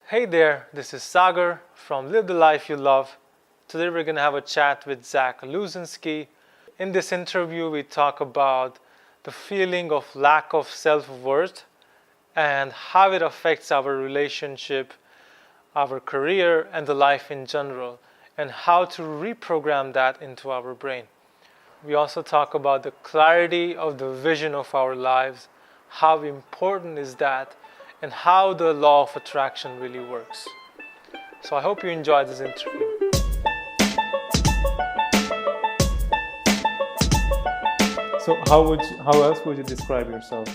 Hey there, this is Sagar from Live the Life You Love. Today we're going to have a chat with Zach Luczynski. In this interview, we talk about the feeling of lack of self-worth and how it affects our relationship, our career, and the life in general, and how to reprogram that into our brain. We also talk about the clarity of the vision of our lives, how important is that, and how the law of attraction really works. So I hope you enjoyed this interview. So how else would you describe yourself?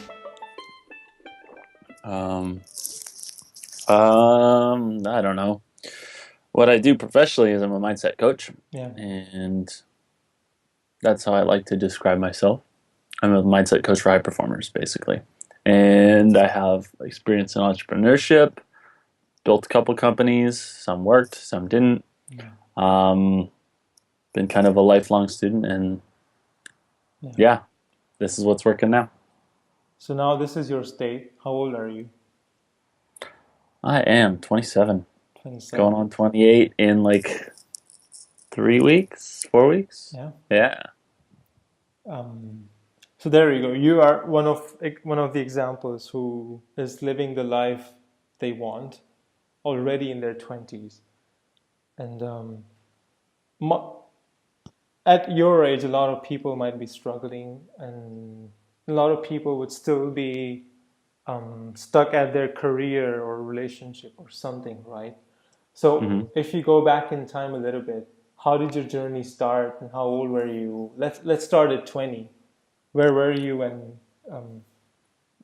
I don't know. What I do professionally is I'm a mindset coach, Yeah. and that's how I like to describe myself. I'm a mindset coach for high performers, basically. And I have experience in entrepreneurship, built a couple companies, some worked, some didn't. Yeah. Been kind of a lifelong student, and yeah, this is what's working now. So now this is your state. How old are you? I am 27, 27. going on 28 in like 3 weeks, 4 weeks. Yeah. Yeah. So there you go. You are one of the examples who is living the life they want already in their 20s. And at your age, a lot of people might be struggling, and a lot of people would still be stuck at their career or relationship or something, right? hmm So if you go back in time a little bit, how did your journey start, and how old were you? Let's start at 20. Where were you when? Um,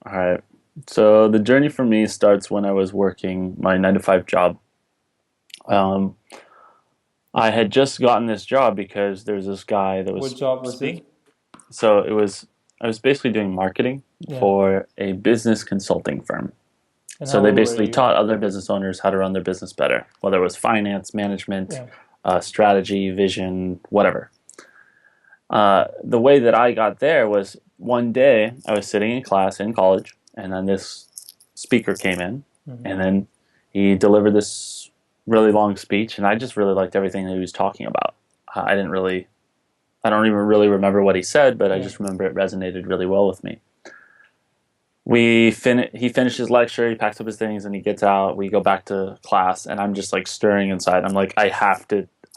All right. So the journey for me starts when I was working my 9 to 5 job. Um, I had just gotten this job because there was this guy that what was job was it? speaking. So I was basically doing marketing Yeah. for a business consulting firm. And So how they old were basically you? taught other business owners how to run their business better, whether it was finance, management, Yeah. strategy, vision, whatever. The way that I got there was one day I was sitting in class in college, and then this speaker came in, Mhm. and then he delivered this really long speech, and I just really liked everything that he was talking about. I didn't really, I don't even really remember what he said, but I Yeah. just remember it resonated really well with me. He finished his lecture, he packs up his things, and he gets out. We go back to class, and I'm just like stirring inside. I'm like, I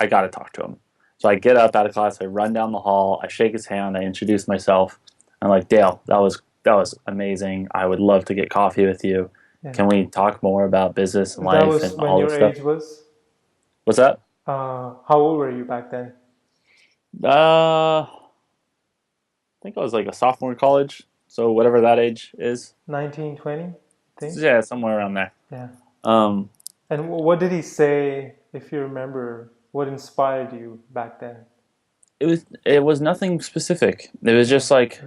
gotta talk to him. So I get up out of class, I run down the hall, I shake his hand, I introduce myself. I'm like, Dale, that was amazing. I would love to get coffee with you. Yeah. Can we talk more about business and That life was and when all this your stuff? age was. What's that? How old were you back then? I think I was like a sophomore in college, so whatever that age is. 19, 20, I So think. yeah, somewhere around there. Yeah. Um, And what did he say, if you remember? What inspired you back then? it was nothing specific. It was Yeah. just like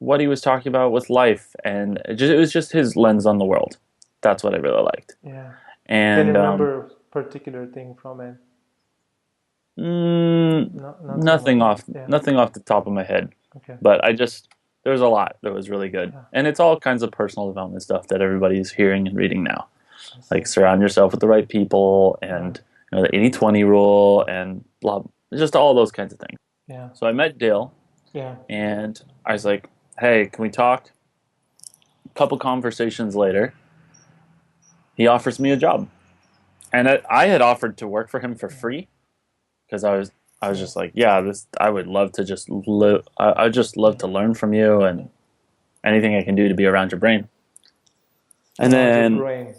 what he was talking about with life, and it was just his lens on the world. That's what I really liked. Yeah. Can you And remember a particular thing from it? Not so nothing much. off Yeah. nothing off the top of my head, Okay. but there was a lot that was really good, Yeah. and it's all kinds of personal development stuff that everybody's hearing and reading now. I see. Like surround yourself with the right people, Yeah. and the 80-20 rule, and blah, just all those kinds of things. Yeah. So I met Dale, Yeah. and I was like, "Hey, can we talk?" A couple conversations later, he offers me a job, and I had offered to work for him for Yeah. free because I was Yeah. just like, yeah, this I would love to just live. I just love Yeah. to learn from you and anything I can do to be around your brain. And Around your then brain.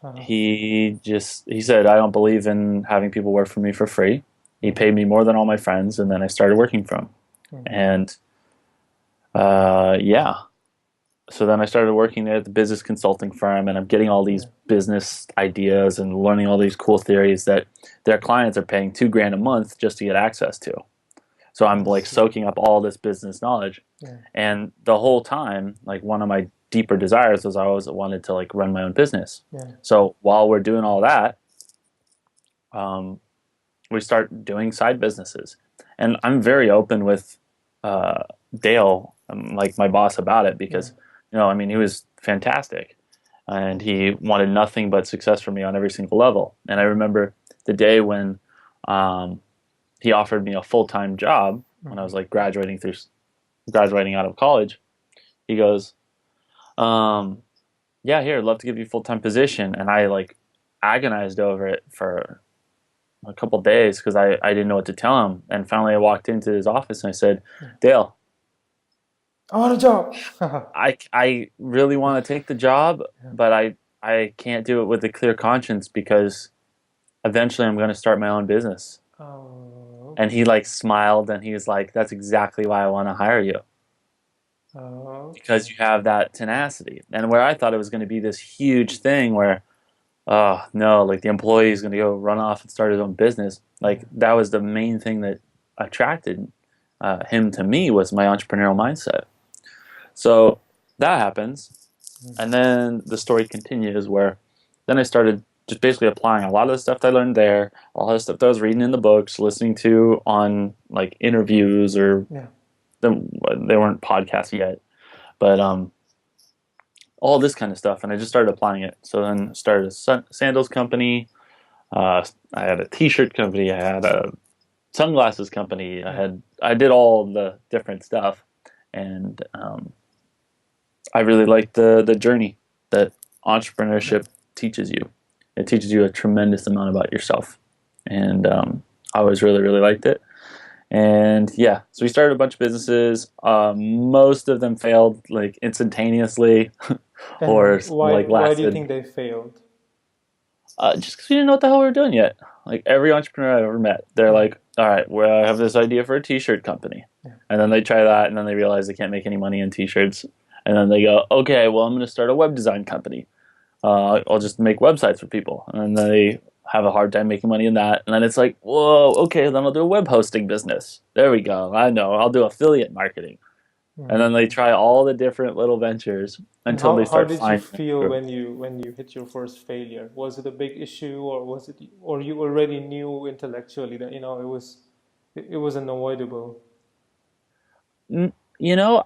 Uh-huh. he said, I don't believe in having people work for me for free. He Mhm. paid me more than all my friends, and then I started working for him. Mhm. And yeah, so then I started working there at the business consulting firm, and I'm getting all these Yeah. business ideas and learning all these cool theories that their clients are paying $2,000 a month just to get access to. So I'm I like see. soaking up all this business knowledge, Yeah. and the whole time, like one of my deeper desires was I always wanted to like run my own business. Yeah. So while we're doing all that, um, we start doing side businesses, and I'm very open with Dale, like my boss, about it Yeah. because I mean he was fantastic, and he wanted nothing but success for me on every single level. And I remember the day when he offered me a full-time job when I was like graduating out of college. He goes, yeah, here, I'd love to give you a full-time position. And I like agonized over it for a couple of days because I didn't know what to tell him. And finally I walked into his office and I said, Dale, I want a job. I really want to take the job, but I can't do it with a clear conscience because eventually I'm going to start my own business. Oh. And he like smiled and he was like, that's exactly why I want to hire you. Oh. Because you have that tenacity. And where I thought it was going to be this huge thing where, oh no, like the employee is going to go run off and start his own business. Like that was the main thing that attracted him to me was my entrepreneurial mindset. So that happens. And then the story continues where then I started just basically applying a lot of the stuff that I learned there, a lot of the stuff that I was reading in the books, listening to on like interviews or they weren't podcasts yet, but all this kind of stuff. And I just started applying it. So then I started a sandals company. I had a t-shirt company. I had a sunglasses company. I did all the different stuff. And I really liked the journey that entrepreneurship teaches you. It teaches you a tremendous amount about yourself. And I always really, really liked it. And yeah, so we started a bunch of businesses. Most of them failed like instantaneously or like Why do you lasted. think they failed? Just because we didn't know what the hell we were doing yet. Like every entrepreneur I've ever met, they're like, all right, well, I have this idea for a t-shirt company. And then they try that and then they realize they can't make any money in t-shirts. And then they go, okay, well, I'm going to start a web design company. I'll just make websites for people. And then they have a hard time making money in that. And then it's like, whoa, okay, then I'll do a web hosting business. There we go. I know. I'll do affiliate marketing. And then they try all the different little ventures until they start How did you finding feel when you hit your first failure? Was it a big issue, or you already knew intellectually that it was unavoidable? You know,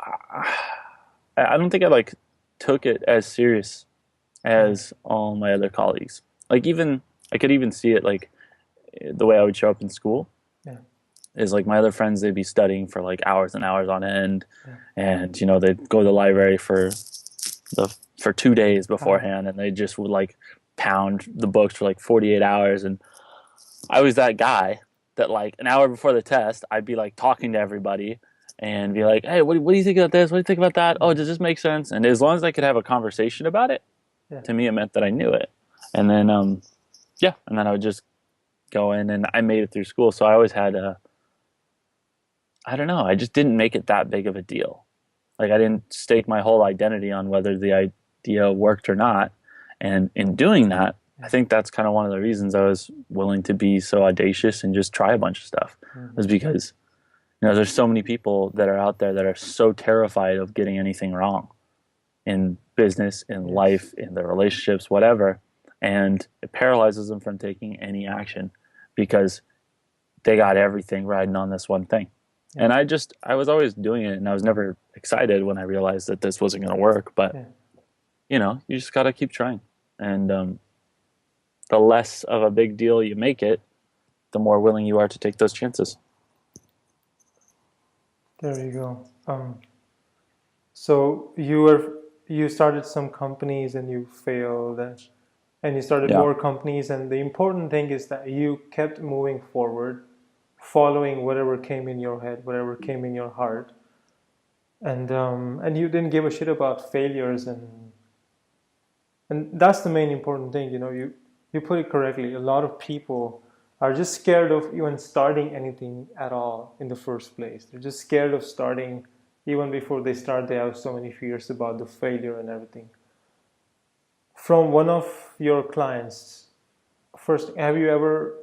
I don't think I like took it as serious as all my other colleagues. Like even I could even see it like the way I would show up in school. Is like my other friends, they'd be studying for like hours and hours on end, and they'd go to the library for 2 days beforehand, and they just would like pound the books for like 48 hours. And I was that guy that like an hour before the test, I'd be like talking to everybody and be like, hey, what do you think about this? What do you think about that? Oh, does this make sense? And as long as I could have a conversation about it, to me, it meant that I knew it. And then, and then I would just go in and I made it through school. So I always had I don't know, I just didn't make it that big of a deal. Like I didn't stake my whole identity on whether the idea worked or not. And in doing that, I think that's kind of one of the reasons I was willing to be so audacious and just try a bunch of stuff. Was because there's so many people that are out there that are so terrified of getting anything wrong in business, in life, in their relationships, whatever. And it paralyzes them from taking any action because they got everything riding on this one thing. And I was always doing it, and I was never excited when I realized that this wasn't going to work. But, you just got to keep trying. And the less of a big deal you make it, the more willing you are to take those chances. There you go. So you started some companies and you failed, and you started more companies. And the important thing is that you kept moving forward, following whatever came in your head, whatever came in your heart, and you didn't give a shit about failures, and that's the main important thing. You put it correctly. A lot of people are just scared of even starting anything at all in the first place. They're just scared of starting. Even before they start, they have so many fears about the failure and everything. From one of your clients, first, have you ever,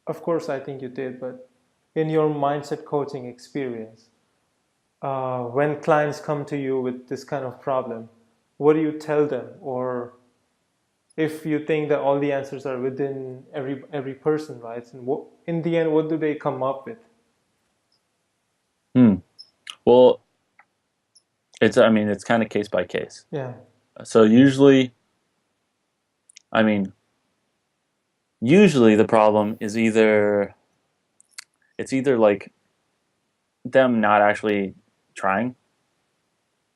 of course I think you did, but in your mindset coaching experience, when clients come to you with this kind of problem, what do you tell them? Or if you think that all the answers are within every person, right? And in the end, what do they come up with? Well, it's kind of case by case. Yeah. So usually I mean, usually the problem is either like them not actually trying,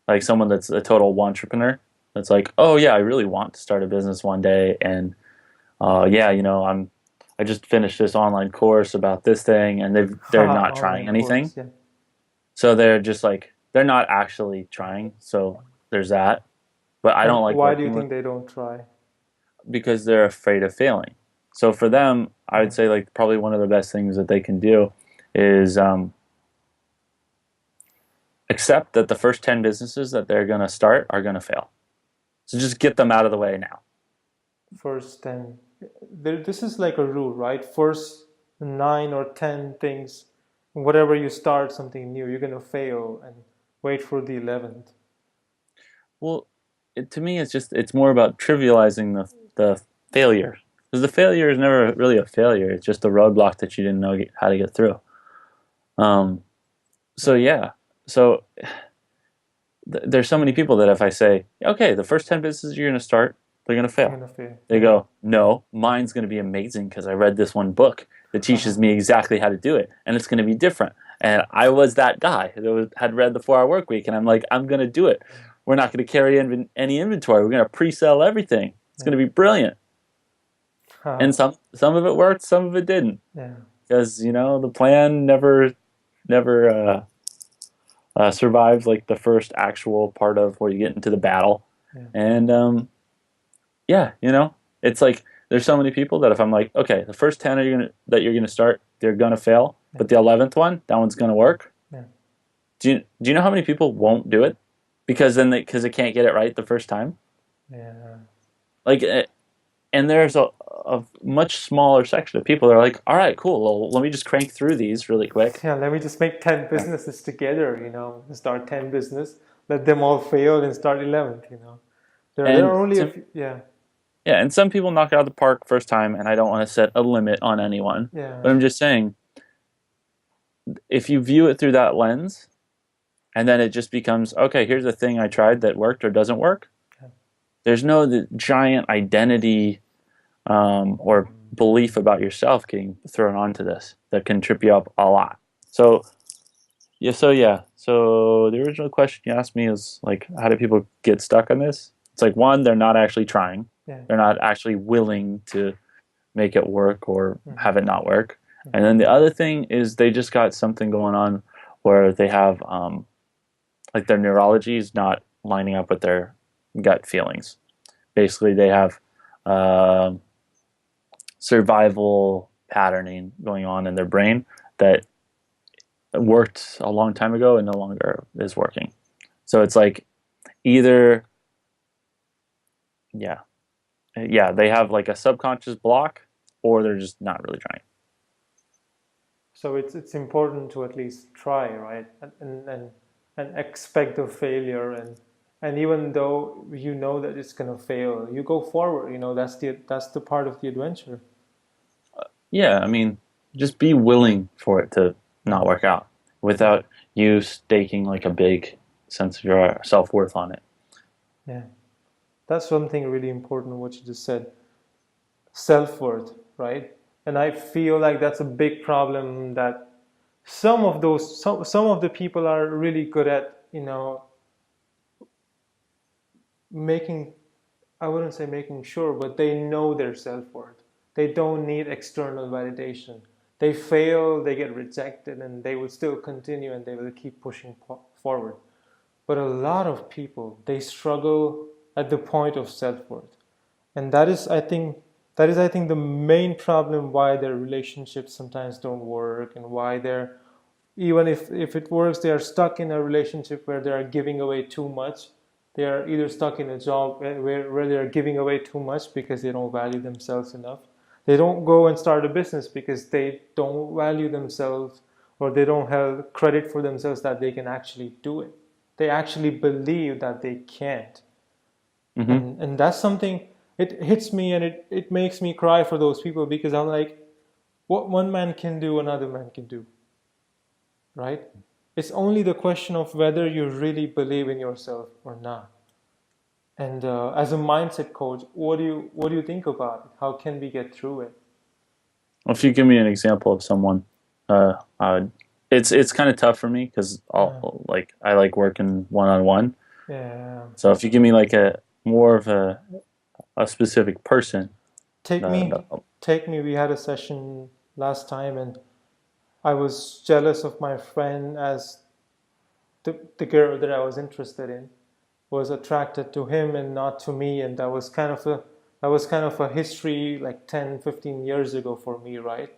like someone that's a total entrepreneur that's like, oh yeah, I really want to start a business one day, and yeah, I just finished this online course about this thing, and they're not trying Online anything, course, yeah. so they're just like they're not actually trying. So there's that. But I don't And like why do you working with think they don't try? because they're afraid of failing. So for them, I Yeah. would say like probably one of the best things that they can do is accept that the first 10 businesses that they're going to start are going to fail. So just get them out of the way now. First 10. This is like a rule, right? First 9 or 10 things, whatever you start something new, you're going to fail and wait for the 11th. Well, to me, it's more about trivializing the failure, because the failure is never really a failure. It's just a roadblock that you didn't know how to get through. Um, so yeah, so there's so many people that if I say, okay, the first 10 businesses you're going to start, they're going to You're fail. going to fail. They Yeah. go, no, mine's going to be amazing because I read this one book that teaches me exactly how to do it, and it's going to be different. And I was that guy that had read the 4 Hour Work Week, and I'm like, I'm going to do it. We're not going to carry any inventory. We're going to pre-sell everything. It's Yeah. going to be brilliant. And some of it worked, some of it didn't, Yeah. because the plan never survived like the first actual part of where you get into the battle. Yeah. And yeah, it's like there's so many people that if I'm like, okay, the first 10 that you're gonna start, they're gonna fail, but the 11th one, that one's gonna work. Yeah. Do you know how many people won't do it because they can't get it right the first time? Yeah. Like, and there's a much smaller section of people that are like, all right, cool, well, let me just crank through these really quick. Yeah, let me just make 10 businesses together, start 10 business, let them all fail and start 11th, There And are only a few, yeah, yeah, and some people knock it out of the park first time, and I don't want to set a limit on anyone. yeah, But I'm just saying, if you view it through that lens, and then it just becomes, okay, here's a thing I tried that worked or doesn't work. yeah. There's no the giant identity or belief about yourself getting thrown onto this that can trip you up a lot. So So the original question you asked me is like, how do people get stuck on this? It's like one, they're not actually trying. Yeah. They're not actually willing to make it work or have it not work. Mm-hmm. And then the other thing is they just got something going on where they have like their neurology is not lining up with their gut feelings. Basically, they have survival patterning going on in their brain that worked a long time ago and no longer is working. So it's like either, yeah, they have like a subconscious block, or they're just not really trying. So it's important to at least try, right? And expect a failure, and even though you know that it's gonna fail, you go forward. That's the part of the adventure. Yeah, I mean, just be willing for it to not work out without you staking like a big sense of your self-worth on it. Yeah, that's something really important. What you just said, self-worth, right? And I feel like that's a big problem that some of the people are really good at, making, I wouldn't say making sure, but they know their self-worth. They don't need external validation. They fail, they get rejected, and they will still continue and they will keep pushing forward. But a lot of people, they struggle at the point of self-worth. And that is, I think, the main problem why their relationships sometimes don't work, and why they're, even if it works, they are stuck in a relationship where they are giving away too much. They are either stuck in a job where they are giving away too much because they don't value themselves enough. They don't go and start a business because they don't value themselves, or they don't have credit for themselves that they can actually do it. They actually believe that they can't. Mm-hmm. And that's something, it hits me, and it makes me cry for those people, because I'm like, what one man can do, another man can do, right? It's only the question of whether you really believe in yourself or not. And as a mindset coach, what do you think about it? How can we get through it? Well, if you give me an example of someone, uh, it's kind of tough for me because Uh, I like working one on one. yeah. So if you give me like a more of a specific person, Take the me, take me. We had a session last time, and I was jealous of my friend as the girl that I was interested in was attracted to him and not to me, and that was kind of a history like 10, 15 years ago for me, right?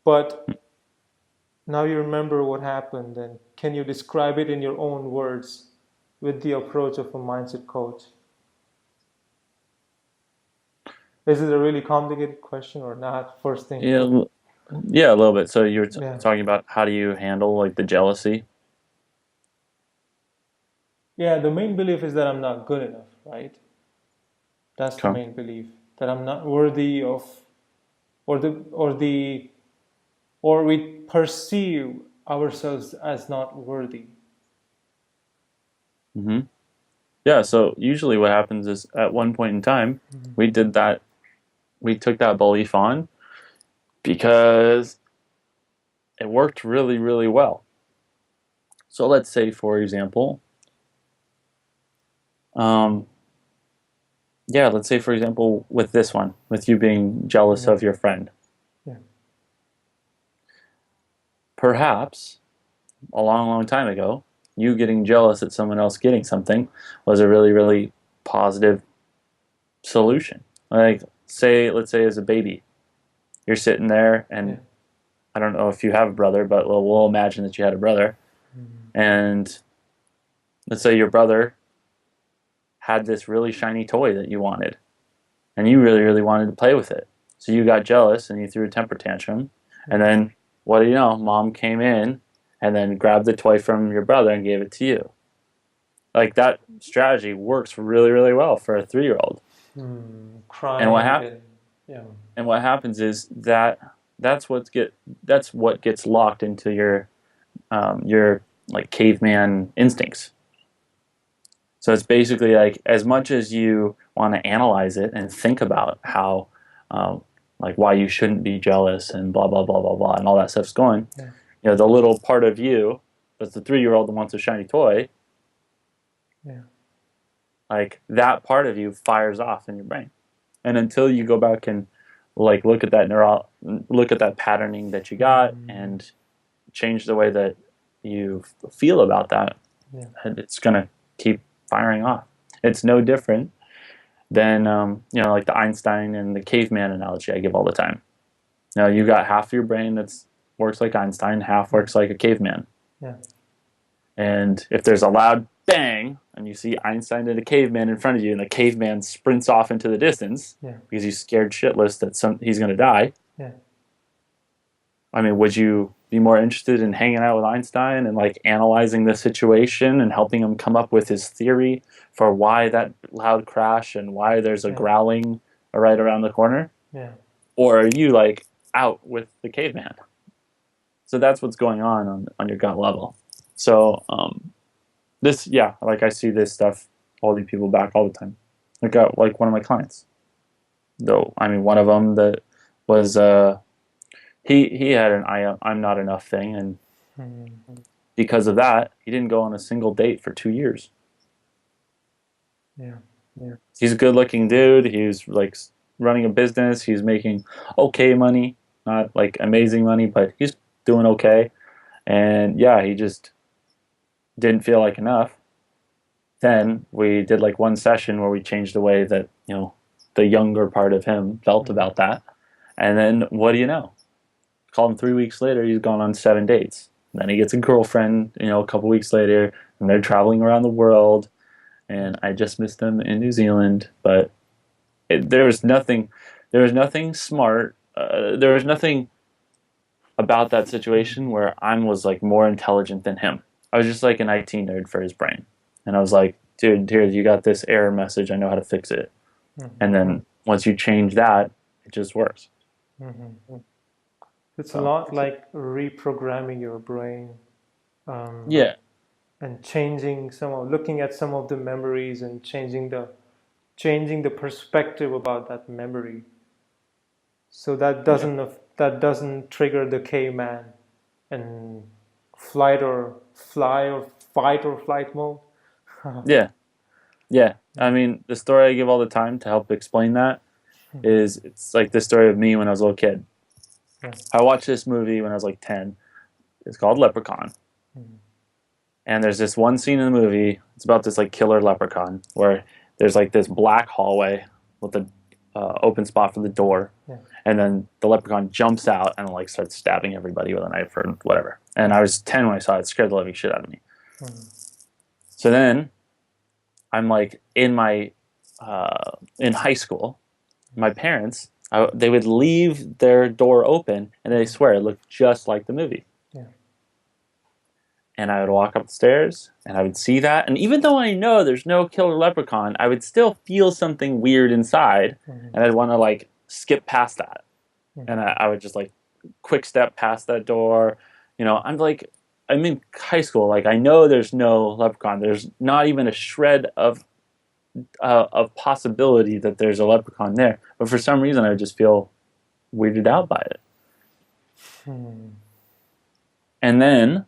But now you remember what happened, and can you describe it in your own words with the approach of a mindset coach? Is it a really complicated question or not? First thing. yeah, yeah, a little bit. So you were Yeah. talking about how do you handle like the jealousy? Yeah, the main belief is that I'm not good enough, right? That's the Okay. main belief that I'm not worthy of, or we perceive ourselves as not worthy. hmm Yeah. So usually what happens is at one point in time we did that. We took that belief on because it worked really, really well. So let's say, for example, um, yeah, let's say, for example, with this one, with you being jealous Yeah, of your friend, yeah, perhaps a long, long time ago, you getting jealous at someone else getting something was a really, really positive solution. Like, say, let's say, as a baby, you're sitting there, yeah. and I don't know if you have a brother, but we'll imagine that you had a brother, and let's say your brother had this really shiny toy that you wanted, and you really, really wanted to play with it. So you got jealous and you threw a temper tantrum. And then, what do you know? Mom came in and then grabbed the toy from your brother and gave it to you. Like that strategy works really, really well for a 3 year old. And what Crying hap- and yeah, and what happens is that that's that's what gets locked into your like caveman instincts. So it's basically like as much as you want to analyze it and think about how, um, like why you shouldn't be jealous and blah blah blah blah blah and all that stuff's going, yeah, the little part of you that's the 3 year old that wants a shiny toy, yeah, like that part of you fires off in your brain, and until you go back and like look at that patterning that you got and change the way that you feel about that, yeah, and it's gonna keep firing off. It's no different than like the Einstein and the caveman analogy I give all the time. Now you got half of your brain that's works like Einstein, half works like a caveman. yeah, And if there's a loud bang and you see Einstein and a caveman in front of you, and the caveman sprints off into the distance yeah, because he's scared shitless that he's going to die, yeah. I mean, would you be more interested in hanging out with Einstein and like analyzing the situation and helping him come up with his theory for why that loud crash and why there's a Yeah, growling right around the corner? yeah, Or are you like out with the caveman? So that's what's going on your gut level. So this, yeah, like I see this stuff holding people back all the time. Like one of my clients, though. I mean, one of them that was he had an I'm not enough thing, and because of that, he didn't go on a single date for 2 years. yeah, yeah, He's a good looking dude. He's like running a business. He's making okay money, not like amazing money, but he's doing okay. And yeah, he just didn't feel like enough. Then we did like one session where we changed the way that, the younger part of him felt about that. And then what do you know? Call him 3 weeks later, he's gone on 7 dates. And then he gets a girlfriend, a couple weeks later, and they're traveling around the world. And I just missed them in New Zealand, but there was nothing smart. There was nothing about that situation where I was like more intelligent than him. I was just like an IT nerd for his brain. And I was like, dude, here, you got this error message. I know how to fix it. And then once you change that, it just works. It's a So, lot like reprogramming your brain. Um, yeah. and looking at some of the memories and changing the perspective about that memory. So Yeah. that doesn't trigger the caveman and flight or fly or fight or flight mode. Yeah. Yeah. I mean, the story I give all the time to help explain that is it's like the story of me when I was a little kid. Yeah. I watched this movie when I was like 10. It's called Leprechaun. And there's this one scene in the movie. It's about this like killer leprechaun where there's like this black hallway with an open spot for the door, Yeah. and then the leprechaun jumps out and like starts stabbing everybody with a knife or whatever. And I was 10 when I saw it. It scared the living shit out of me. So then I'm like in high school. My parents they would leave their door open, and they swear it looked just like the movie. Yeah. And I would walk up the stairs and I would see that. And even though I know there's no killer leprechaun, I would still feel something weird inside. And I'd want to like skip past that. And I would just like quick step past that door. You know, I'm in high school. Like I know there's no leprechaun. There's not even a shred of possibility that there's a leprechaun there. But for some reason, I would just feel weirded out by it. And then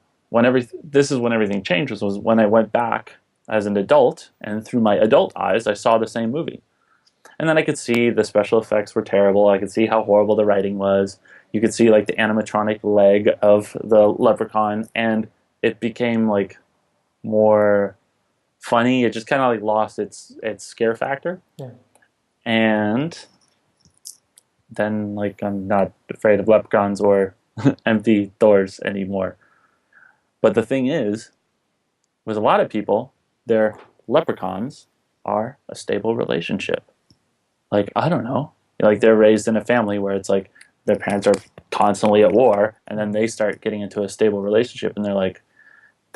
this is when everything changed, was when I went back as an adult, and through my adult eyes, I saw the same movie. And then I could see the special effects were terrible. I could see how horrible the writing was. You could see like the animatronic leg of the leprechaun, and it became like more funny. It just kind of like lost its scare factor. Yeah. And then like I'm not afraid of leprechauns or empty doors anymore. But the thing is, with a lot of people, their leprechauns are a stable relationship. Like, I don't know. Like, they're raised in a family where it's like their parents are constantly at war, and then they start getting into a stable relationship, and they're like,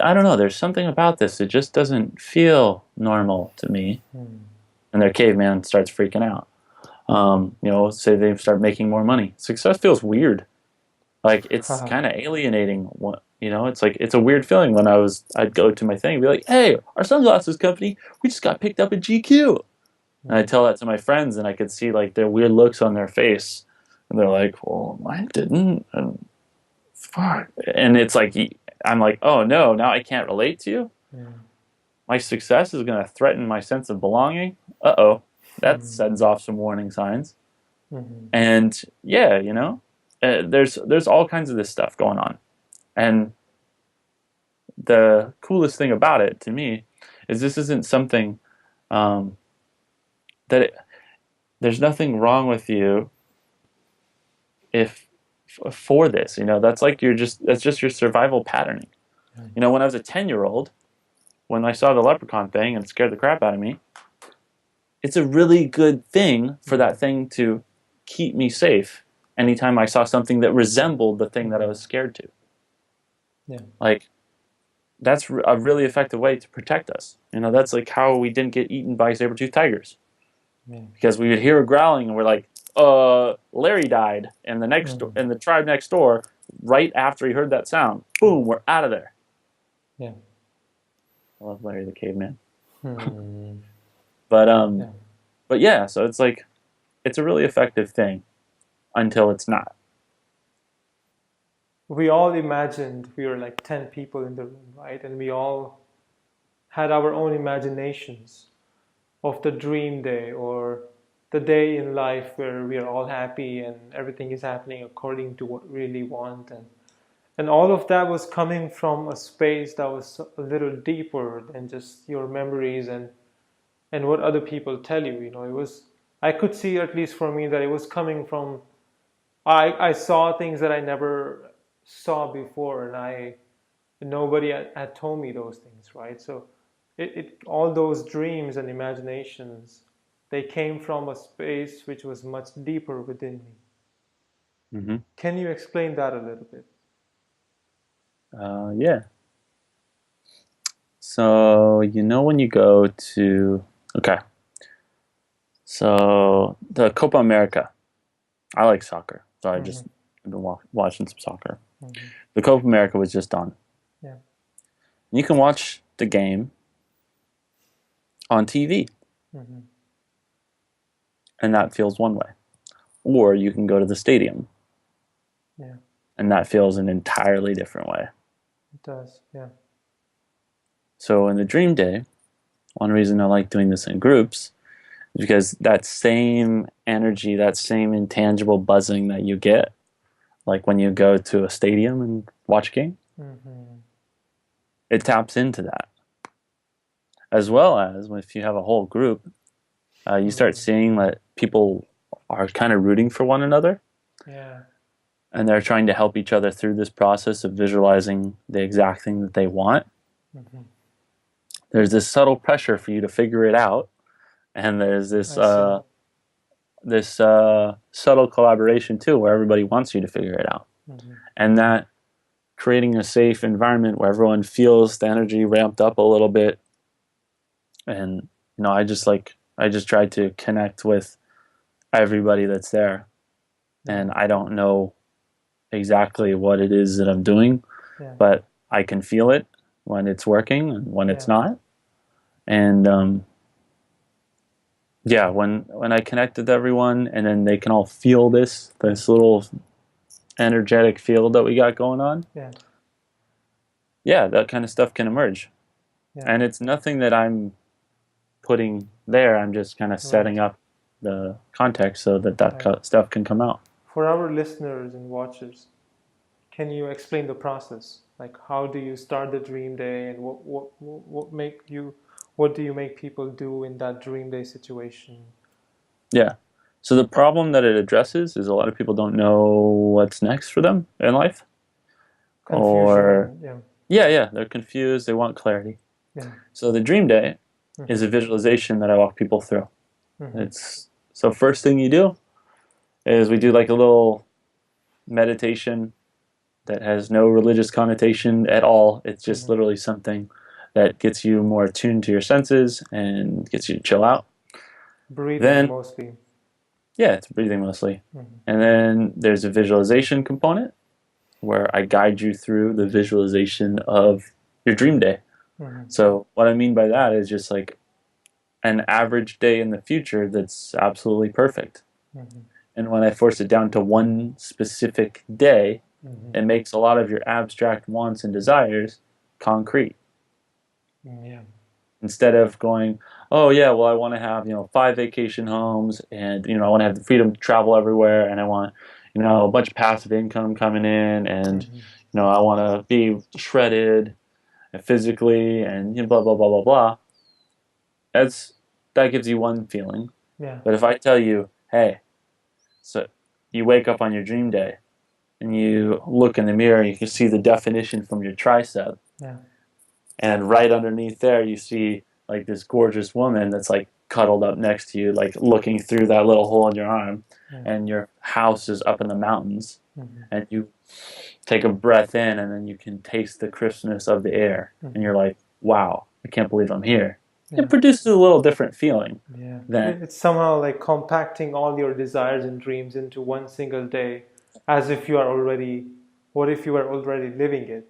I don't know, there's something about this. It just doesn't feel normal to me. And their caveman starts freaking out. Say they start making more money. Success feels weird. Like, it's kind of alienating. It's like, it's a weird feeling when I'd go to my thing and be like, hey, our sunglasses company, we just got picked up at GQ. And I tell that to my friends, and I could see like their weird looks on their face. And they're like, well, mine didn't. And fuck. And it's like, I'm like, oh no, now I can't relate to you. My success is going to threaten my sense of belonging. Uh-oh. That sends off some warning signs. And yeah, there's all kinds of this stuff going on. And the coolest thing about it to me is this isn't something there's nothing wrong with you for this. That's like that's just your survival patterning. When I was a 10-year-old, when I saw the leprechaun thing and it scared the crap out of me, it's a really good thing for that thing to keep me safe anytime I saw something that resembled the thing that I was scared to. Yeah. Like, that's a really effective way to protect us. That's like how we didn't get eaten by saber-toothed tigers. Because we would hear a growling and we're like, Larry died. And in the tribe next door, right after he heard that sound, boom, we're out of there. Yeah. I love Larry the Caveman. But yeah, so it's like, it's a really effective thing until it's not. We all imagined we were like 10 people in the room, right? And we all had our own imaginations of the dream day or the day in life where we are all happy and everything is happening according to what we really want. And all of that was coming from a space that was a little deeper than just your memories and what other people tell you. I could see, at least for me, that it was coming from, I saw things that I never saw before, and nobody had told me those things, right? So all those dreams and imaginations, they came from a space which was much deeper within me. Can you explain that a little bit? Yeah. So, when you go to, okay. So, the Copa America, I like soccer. So I've been watching some soccer. The Copa America was just on. Yeah. You can watch the game on TV. Mm-hmm. And that feels one way. Or you can go to the stadium. Yeah. And that feels an entirely different way. It does, yeah. So in the dream day, one reason I like doing this in groups is because that same energy, that same intangible buzzing that you get, like when you go to a stadium and watch a game, Mm-hmm. it taps into that. As well as if you have a whole group, you start seeing that people are kind of rooting for one another. Yeah. And they're trying to help each other through this process of visualizing the exact thing that they want. Mm-hmm. There's this subtle pressure for you to figure it out, and there's this subtle collaboration too, where everybody wants you to figure it out, and that creating a safe environment where everyone feels the energy ramped up a little bit. And I just try to connect with everybody that's there, and I don't know exactly what it is that I'm doing, but I can feel it when it's working and when it's not. And when I connect with everyone, and then they can all feel this little energetic field that we got going on. That kind of stuff can emerge. And it's nothing that I'm putting there. I'm just kind of setting up the context so that stuff can come out. For our listeners and watchers, can you explain the process? Like, how do you start the dream day, and what do you make people do in that dream day situation? Yeah. So the problem that it addresses is a lot of people don't know what's next for them in life. Confusion. They're confused. They want clarity. So the dream day is a visualization that I walk people through. So first thing you do is we do like a little meditation that has no religious connotation at all. It's just literally something that gets you more attuned to your senses and gets you to chill out. Breathing mostly. Yeah, it's breathing mostly. And then there's a visualization component where I guide you through the visualization of your dream day. So what I mean by that is just like an average day in the future that's absolutely perfect. And when I force it down to one specific day, it makes a lot of your abstract wants and desires concrete. Instead of going, oh yeah, well I want to have 5 vacation homes, and I want to have the freedom to travel everywhere, and I want a bunch of passive income coming in, and I want to be shredded physically, and blah blah blah blah blah. That gives you one feeling. But if I tell you, hey, so you wake up on your dream day and you look in the mirror, you can see the definition from your tricep. And right underneath there, you see like this gorgeous woman that's like cuddled up next to you, like looking through that little hole in your arm. And your house is up in the mountains. And you take a breath in, and then you can taste the crispness of the air. And you're like, wow, I can't believe I'm here. It produces a little different feeling. It's somehow like compacting all your desires and dreams into one single day, as if you are already, what if you are already living it?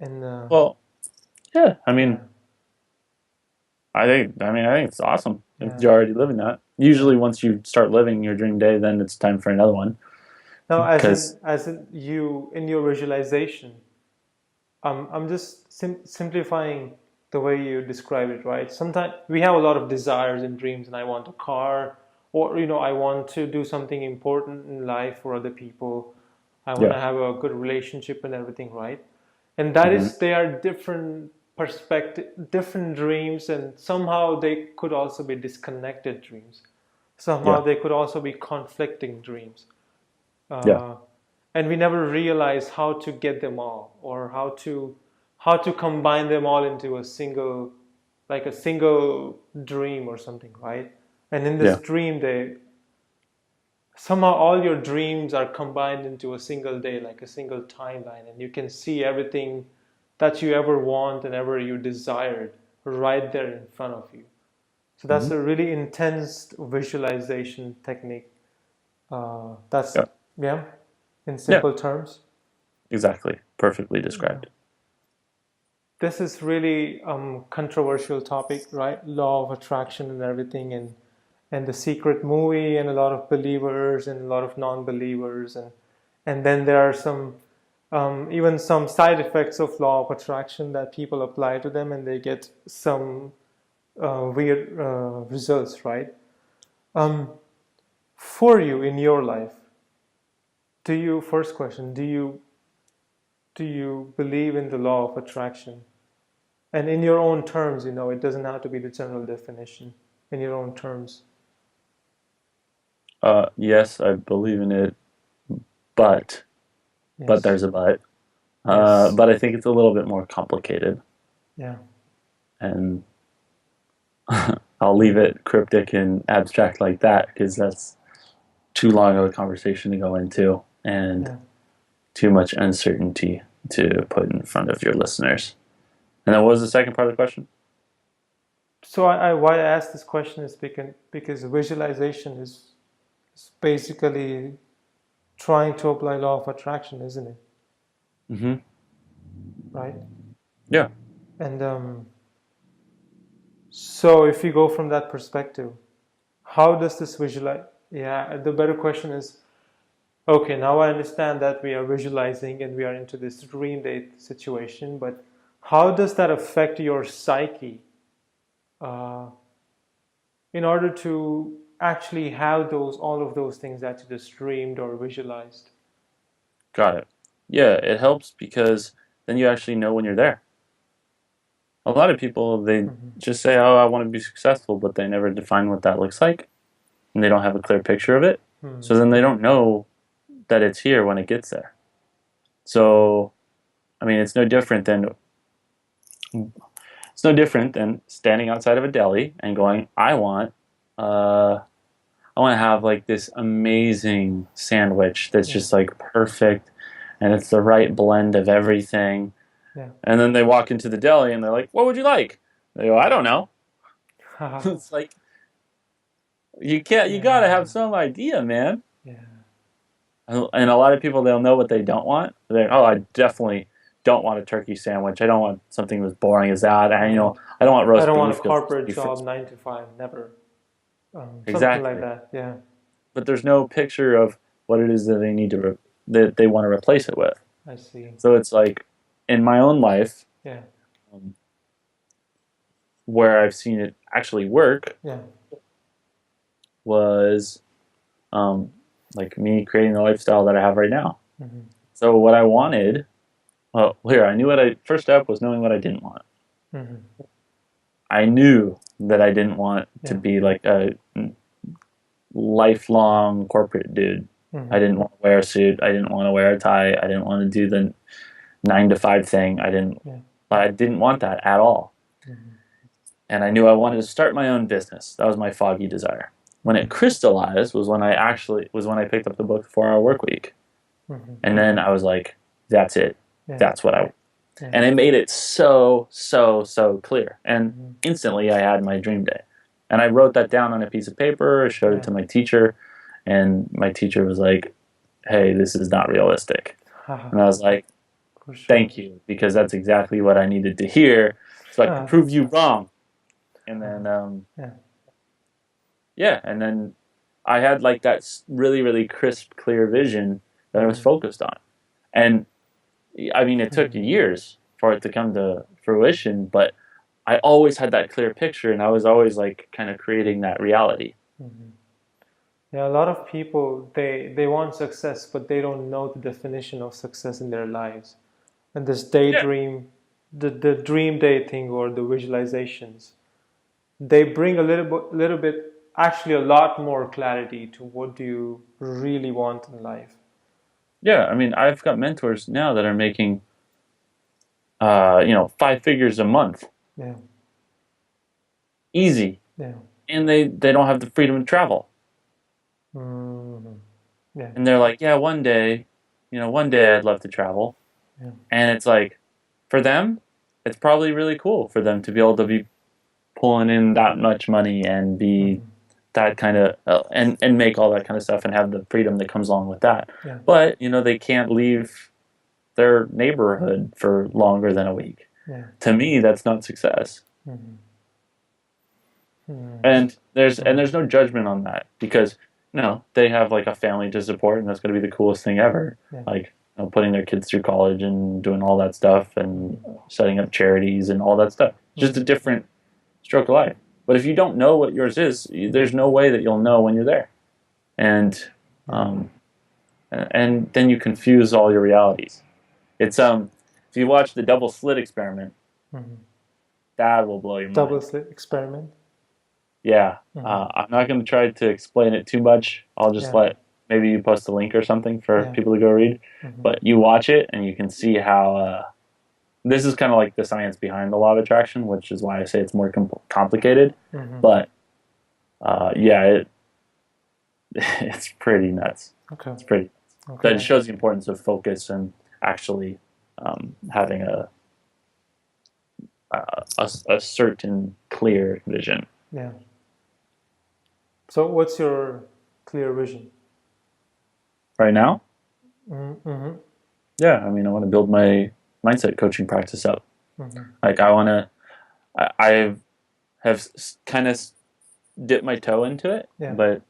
And I think it's awesome if you're already living that. Usually once you start living your dream day, then it's time for another one. Now, as in you in your visualization, I'm just simplifying the way you describe it, right? Sometimes we have a lot of desires and dreams, and I want a car, or I want to do something important in life for other people. I want to have a good relationship and everything, right? And that is, they are different perspective, different dreams, and somehow they could also be disconnected dreams. Somehow they could also be conflicting dreams. And we never realize how to get them all, or how to combine them all into a single dream or something, right? And in this dream day, somehow all your dreams are combined into a single day, like a single timeline, and you can see everything that you ever want and ever you desired right there in front of you. So that's a really intense visualization technique. In simple terms. Exactly. Perfectly described. this is really controversial topic, right? Law of attraction and everything, and the secret movie, and a lot of believers and a lot of non-believers, and then there are some even some side effects of law of attraction that people apply to them, and they get some weird results, right? Um, for you in your life, do you, first question, do you believe in the law of attraction? And in your own terms, it doesn't have to be the general definition. In your own terms. Yes, I believe in it, but Yes. there's a but. Yes. But I think it's a little bit more complicated, Yeah. and I'll leave it cryptic and abstract like that because that's too long of a conversation to go into and Yeah. too much uncertainty to put in front of your listeners. And then what was the second part of the question? So why I asked this question is because visualization is basically trying to apply law of attraction, isn't it? Mm-hmm. Right? Yeah. And so if you go from that perspective, how does this visualize? Yeah, the better question is, okay, now I understand that we are visualizing and we are into this dream date situation, but how does that affect your psyche uh, in order to actually have all of those things that you just dreamed or visualized? Got it. Yeah, it helps because then you actually know when you're there. A lot of people, they Mm-hmm. just say, oh, I want to be successful, but they never define what that looks like, and they don't have a clear picture of it. Hmm. So then they don't know that it's here when it gets there. So, I mean, it's no different than standing outside of a deli and going, I want to have like this amazing sandwich that's Yeah, just like perfect and it's the right blend of everything. yeah. And then they walk into the deli and they're like, what would you like? They go, I don't know. It's like, you gotta Yeah, have some idea, man. yeah, And a lot of people, they'll know what they don't want. They're, oh, I definitely don't want a turkey sandwich. I don't want something as boring as that. And, right. I don't want I roast don't want a beef because roast corporate beef is job, 9 to 5, never. Something like exactly. that. Yeah, But there's no picture of what it is that that they want to replace it with. I see. So it's like in my own life, Yeah, um, where I've seen it actually work yeah, was um, like me creating the lifestyle that I have right now. mm-hmm. So what I wanted, well, here I knew first step was knowing what I didn't want. Mm-hmm. I knew that I didn't want to Yeah, be like a lifelong corporate dude. I mm-hmm. didn't want to wear a suit. I didn't want to wear a tie. I didn't want to do the 9 to 5 thing. Yeah, I didn't want that at all. mm-hmm. And I knew I wanted to start my own business. That was my foggy desire. When it crystallized was when I picked up the book 4 Hour Work Week. Mm-hmm. And then I was like, that's it. Yeah, That's what I want. yeah, And it made it so, so, so clear. And mm-hmm. instantly I had my dream day. And I wrote that down on a piece of paper, showed it Yeah. to my teacher, and my teacher was like, hey, this is not realistic. And I was like, For sure. thank you, because that's exactly what I needed to hear so I could prove you wrong. And then, and then I had like that really, really crisp, clear vision that I was focused on. And I mean, it took years for it to come to fruition, but I always had that clear picture and I was always like kind of creating that reality. Mm-hmm. Yeah, a lot of people they want success, but they don't know the definition of success in their lives. And this Yeah. daydream, the dream day thing or the visualizations, they bring little bit, actually a lot more clarity to what do you really want in life. Yeah. I mean, I've got mentors now that are making, 5 figures a month. Yeah, Easy. yeah, And they don't have the freedom to travel. mm-hmm. Yeah, And they're like, yeah, one day I'd love to travel. yeah, And it's like, for them, it's probably really cool for them to be able to be pulling in that much money and be mm-hmm. that kind of and make all that kind of stuff and have the freedom that comes along with that. Yeah, But they can't leave their neighborhood for longer than a week. Yeah. To me, that's not success. Mm-hmm. Mm-hmm. And there's no judgment on that, because they have like a family to support, and that's going to be the coolest thing ever. Yeah. Like, putting their kids through college and doing all that stuff and setting up charities and all that stuff. Just a different stroke of life. But if you don't know what yours is, there's no way that you'll know when you're there. And and then you confuse all your realities. It's if you watch the double slit experiment, that will blow your mind. Double slit experiment. Yeah. I'm not going to try to explain it too much. I'll just let maybe you post a link or something for people to go read. But you watch it and you can see how this is kind of like the science behind the law of attraction, which is why I say it's more complicated. But it's pretty nuts. Okay. It's pretty nuts. Okay. That shows the importance of focus and actually having a certain clear vision. Yeah. So what's your clear vision? Right now? Mm-hmm. Yeah, I mean, I want to build my mindset coaching practice up. Like, I have kind of dipped my toe into it, but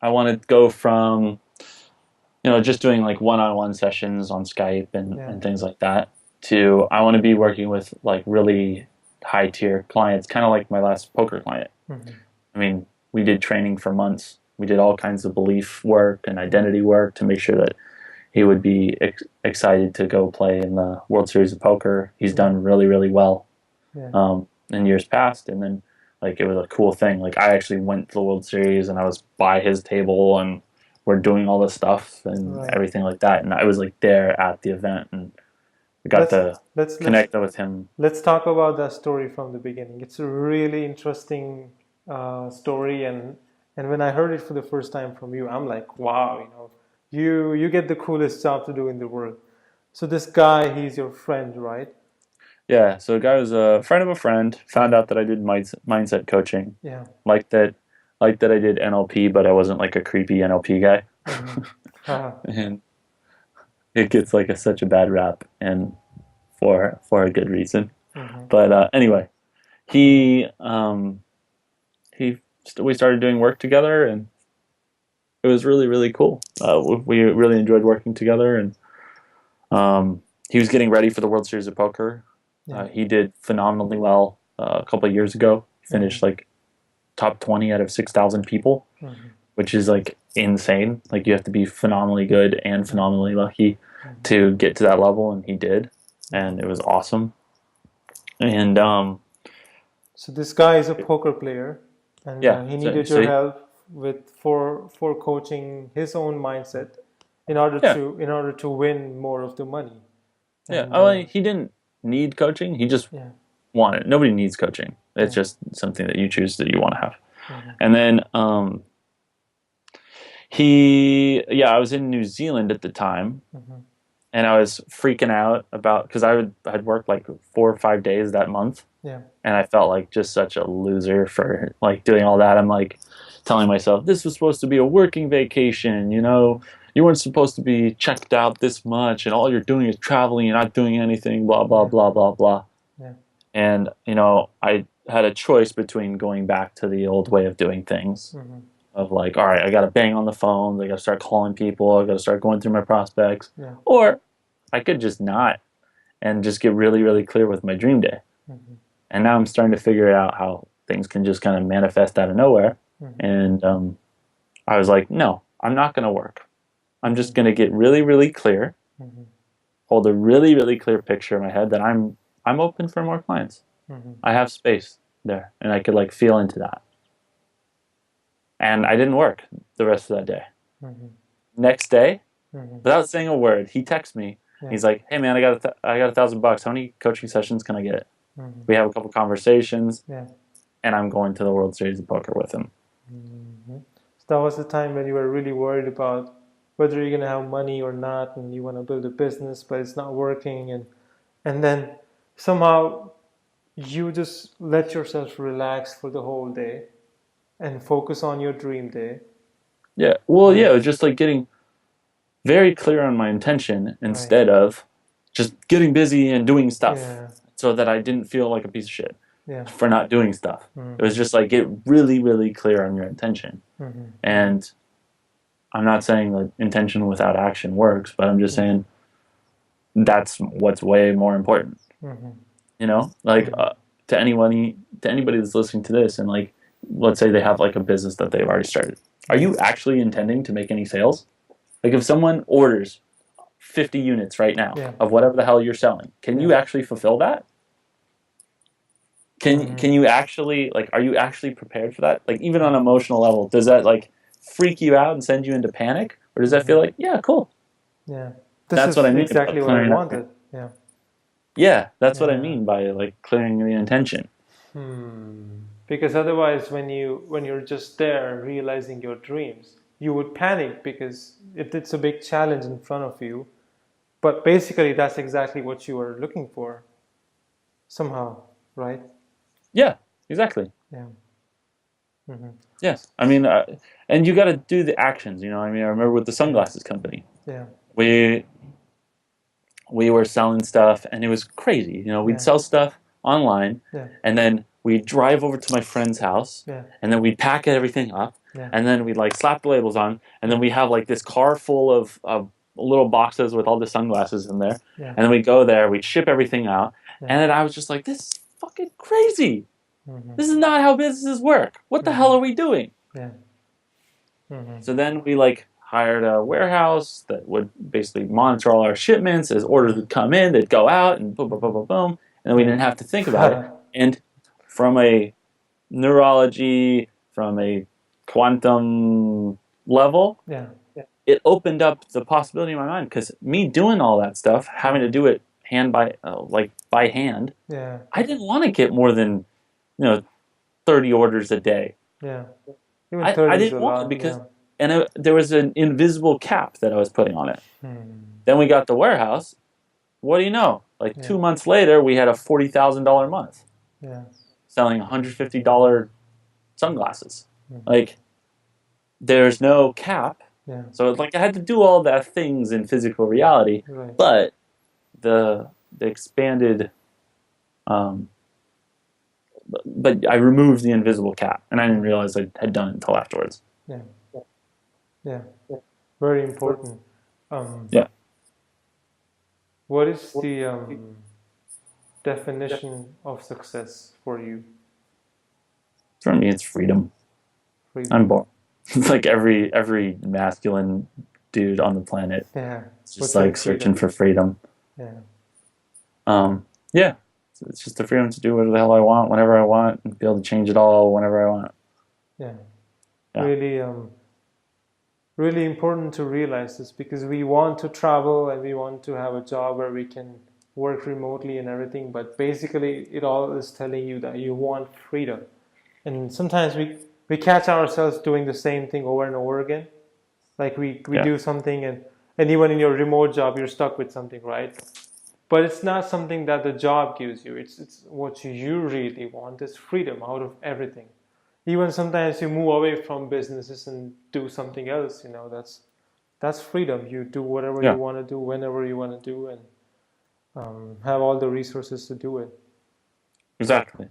I want to go from, just doing like one-on-one sessions on Skype and things like that, to I want to be working with like really high-tier clients, kind of like my last poker client. I mean, we did training for months. We did all kinds of belief work and identity work to make sure that he would be excited to go play in the World Series of Poker. He's done really, really well in years past. And then, like, it was a cool thing. Like, I actually went to the World Series and I was by his table and we're doing all this stuff and everything like that. And I was like there at the event and we got to connect with him. Let's talk about that story from the beginning. It's a really interesting story, and when I heard it for the first time from you, I'm like, wow, you get the coolest job to do in the world. So this guy, he's your friend, right? Yeah, so the guy was a friend of a friend, found out that I did mindset coaching. Yeah. Liked that I did NLP, but I wasn't like a creepy NLP guy. And it gets like such a bad rap, and for a good reason. But anyway, we started doing work together, and it was really, really cool. We really enjoyed working together, and he was getting ready for the World Series of Poker. He did phenomenally well a couple of years ago. Finished like top 20 out of 6,000 people, which is like insane. Like, you have to be phenomenally good and phenomenally lucky to get to that level, and he did, and it was awesome. And so this guy is a poker player, and he needed your help for coaching his own mindset in order to win more of the money. And, he didn't need coaching. He just wanted. Nobody needs coaching. It's just something that you choose that you want to have. And then I was in New Zealand at the time, and I was freaking out about, because I'd worked like 4 or 5 days that month, and I felt like just such a loser for like doing all that. I'm like telling myself, this was supposed to be a working vacation, you weren't supposed to be checked out this much, and all you're doing is traveling and not doing anything, blah blah blah blah blah. And I had a choice between going back to the old way of doing things, of like, all right, I got to bang on the phone, I got to start calling people, I got to start going through my prospects, or I could just not and just get really, really clear with my dream day. And now I'm starting to figure out how things can just kind of manifest out of nowhere. And I was like, no, I'm not going to work. I'm just going to get really, really clear, hold a really, really clear picture in my head that I'm open for more clients. I have space there, and I could like feel into that. And I didn't work the rest of that day. Next day, without saying a word, he texts me. He's like, "Hey man, I got $1,000. How many coaching sessions can I get?" We have a couple conversations, and I'm going to the World Series of Poker with him. So that was the time when you were really worried about whether you're gonna have money or not, and you want to build a business, but it's not working, and then somehow you just let yourself relax for the whole day and focus on your dream day. It was just like getting very clear on my intention instead of just getting busy and doing stuff Yeah. so that I didn't feel like a piece of shit Yeah. for not doing stuff. It was just like, get really, really clear on your intention. And I'm not saying that intention without action works, but I'm just saying that's what's way more important. You know, like to anybody that's listening to this, and like, let's say they have like a business that they've already started. Are you actually intending to make any sales? Like, if someone orders 50 units right now of whatever the hell you're selling, can you actually fulfill that? Can you actually, like, are you actually prepared for that? Like, even on an emotional level, does that like freak you out and send you into panic, or does that feel like, yeah, cool? Yeah. That's what I mean Exactly about what I clearing up. wanted. Yeah. Yeah, that's what I mean by like clearing the intention. Because otherwise, when you're just there realizing your dreams, you would panic because it's a big challenge in front of you. But basically, that's exactly what you were looking for. Somehow, right? Yeah, exactly. Yeah. Yeah, I mean, and you got to do the actions. You know, I mean, I remember with the sunglasses company, Yeah. we were selling stuff, and it was crazy. You know, we'd sell stuff online, and then we'd drive over to my friend's house, and then we'd pack everything up, and then we'd like slap the labels on, and then we have like this car full of little boxes with all the sunglasses in there, and then we'd go there, we'd ship everything out, and then I was just like, this is fucking crazy. This is not how businesses work. What the hell are we doing? Yeah. So then we like hired a warehouse that would basically monitor all our shipments. As orders would come in, they'd go out, and boom, boom, boom, boom, boom, and then we didn't have to think about it. And from a neurology, from a quantum level, it opened up the possibility in my mind, because me doing all that stuff, having to do it by hand, I didn't want to get more than 30 orders a day. Yeah. Even I 30 is didn't a want it lot. because, and there was an invisible cap that I was putting on it. Then we got the warehouse. What do you know? Like 2 months later, we had a $40,000 month selling $150 sunglasses. Like, there's no cap. So like I had to do all that things in physical reality, but the expanded, but I removed the invisible cap, and I didn't realize I had done it until afterwards. Yeah. Very important. Yeah. What is the definition of success for you? For me, it's freedom. I'm bored. It's like every masculine dude on the planet. It's just like searching for freedom. Yeah. It's just the freedom to do whatever the hell I want, whenever I want, and be able to change it all whenever I want. Really, really important to realize this, because we want to travel and we want to have a job where we can work remotely and everything, but basically it all is telling you that you want freedom. And sometimes we catch ourselves doing the same thing over and over again. Like we do something, and even in your remote job, you're stuck with something, right? But it's not something that the job gives you. It's what you really want is freedom out of everything. Even sometimes you move away from businesses and do something else. That's freedom. You do whatever you want to do, whenever you want to do, and have all the resources to do it. Exactly.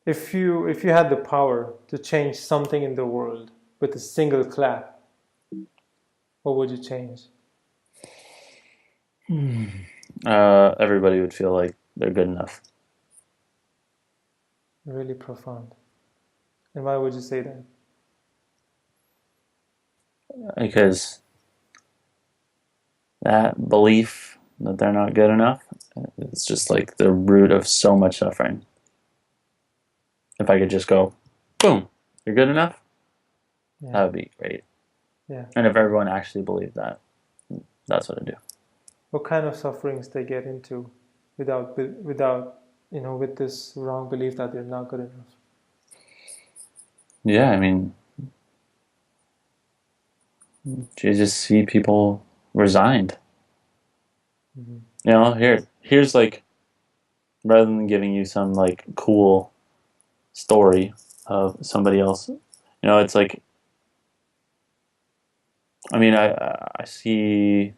If you had the power to change something in the world with a single clap, what would you change? Everybody would feel like they're good enough. Really profound. And why would you say that? Because that belief that they're not good enough, it's just like the root of so much suffering. If I could just go, boom, you're good enough, that would be great. And if everyone actually believed that, that's what I'd do. What kind of sufferings they get into without with this wrong belief that they're not good enough? Yeah, I mean, you just see people resigned. Here's like, rather than giving you some like cool story of somebody else, it's like, I mean, I see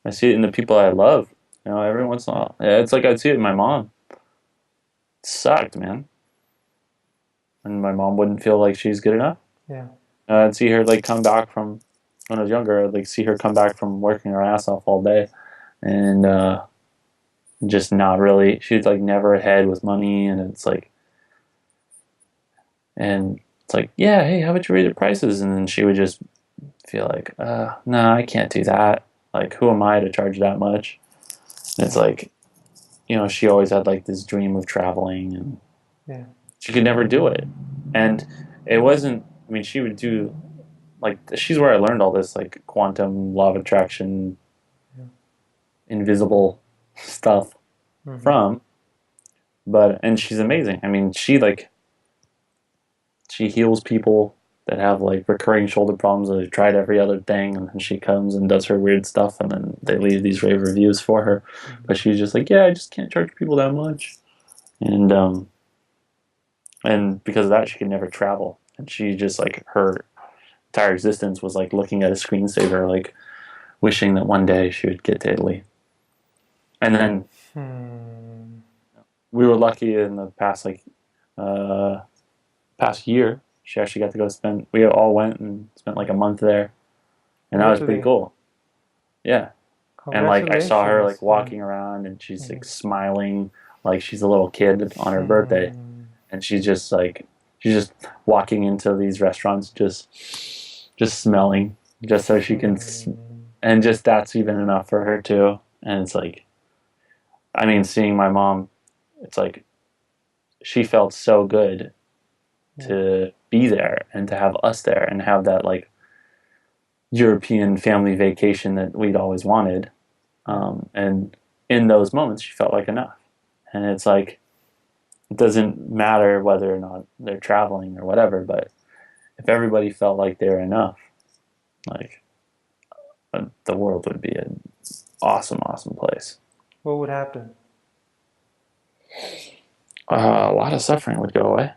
it in the people I love. You know, every once in a while, yeah, it's like I'd see it in my mom. It sucked, man. And my mom wouldn't feel like she's good enough. Yeah. I'd see her like come back from when I was younger. I'd like see her come back from working her ass off all day, and just not really. She's like never ahead with money, and it's like, yeah, hey, how about you raise your prices? And then she would just feel like, no, I can't do that. Like, who am I to charge that much? And it's like, you know, she always had like this dream of traveling, and Yeah. she could never do it. And it wasn't. I mean, she would do like she's where I learned all this like quantum law of attraction, Yeah. invisible stuff from. But and she's amazing. I mean, she heals people that have like recurring shoulder problems. They've tried every other thing, and then she comes and does her weird stuff, and then they leave these rave reviews for her. But she's just like, yeah, I just can't charge people that much, and because of that, she could never travel, and she just like her entire existence was like looking at a screensaver, like wishing that one day she would get to Italy. And then we were lucky in the past past year. She actually got to go spend. We all went and spent like a month there, and that was pretty cool. Yeah, and like I saw her like walking around, and she's like smiling like she's a little kid on her birthday, and she's just walking into these restaurants, just smelling, just so she can, and just that's even enough for her too. And it's like, I mean, seeing my mom, it's like she felt so good to be there and to have us there and have that like European family vacation that we'd always wanted. And in those moments, she felt like enough. And it's like, it doesn't matter whether or not they're traveling or whatever, but if everybody felt like they were enough, like the world would be an awesome, awesome place. What would happen? A lot of suffering would go away.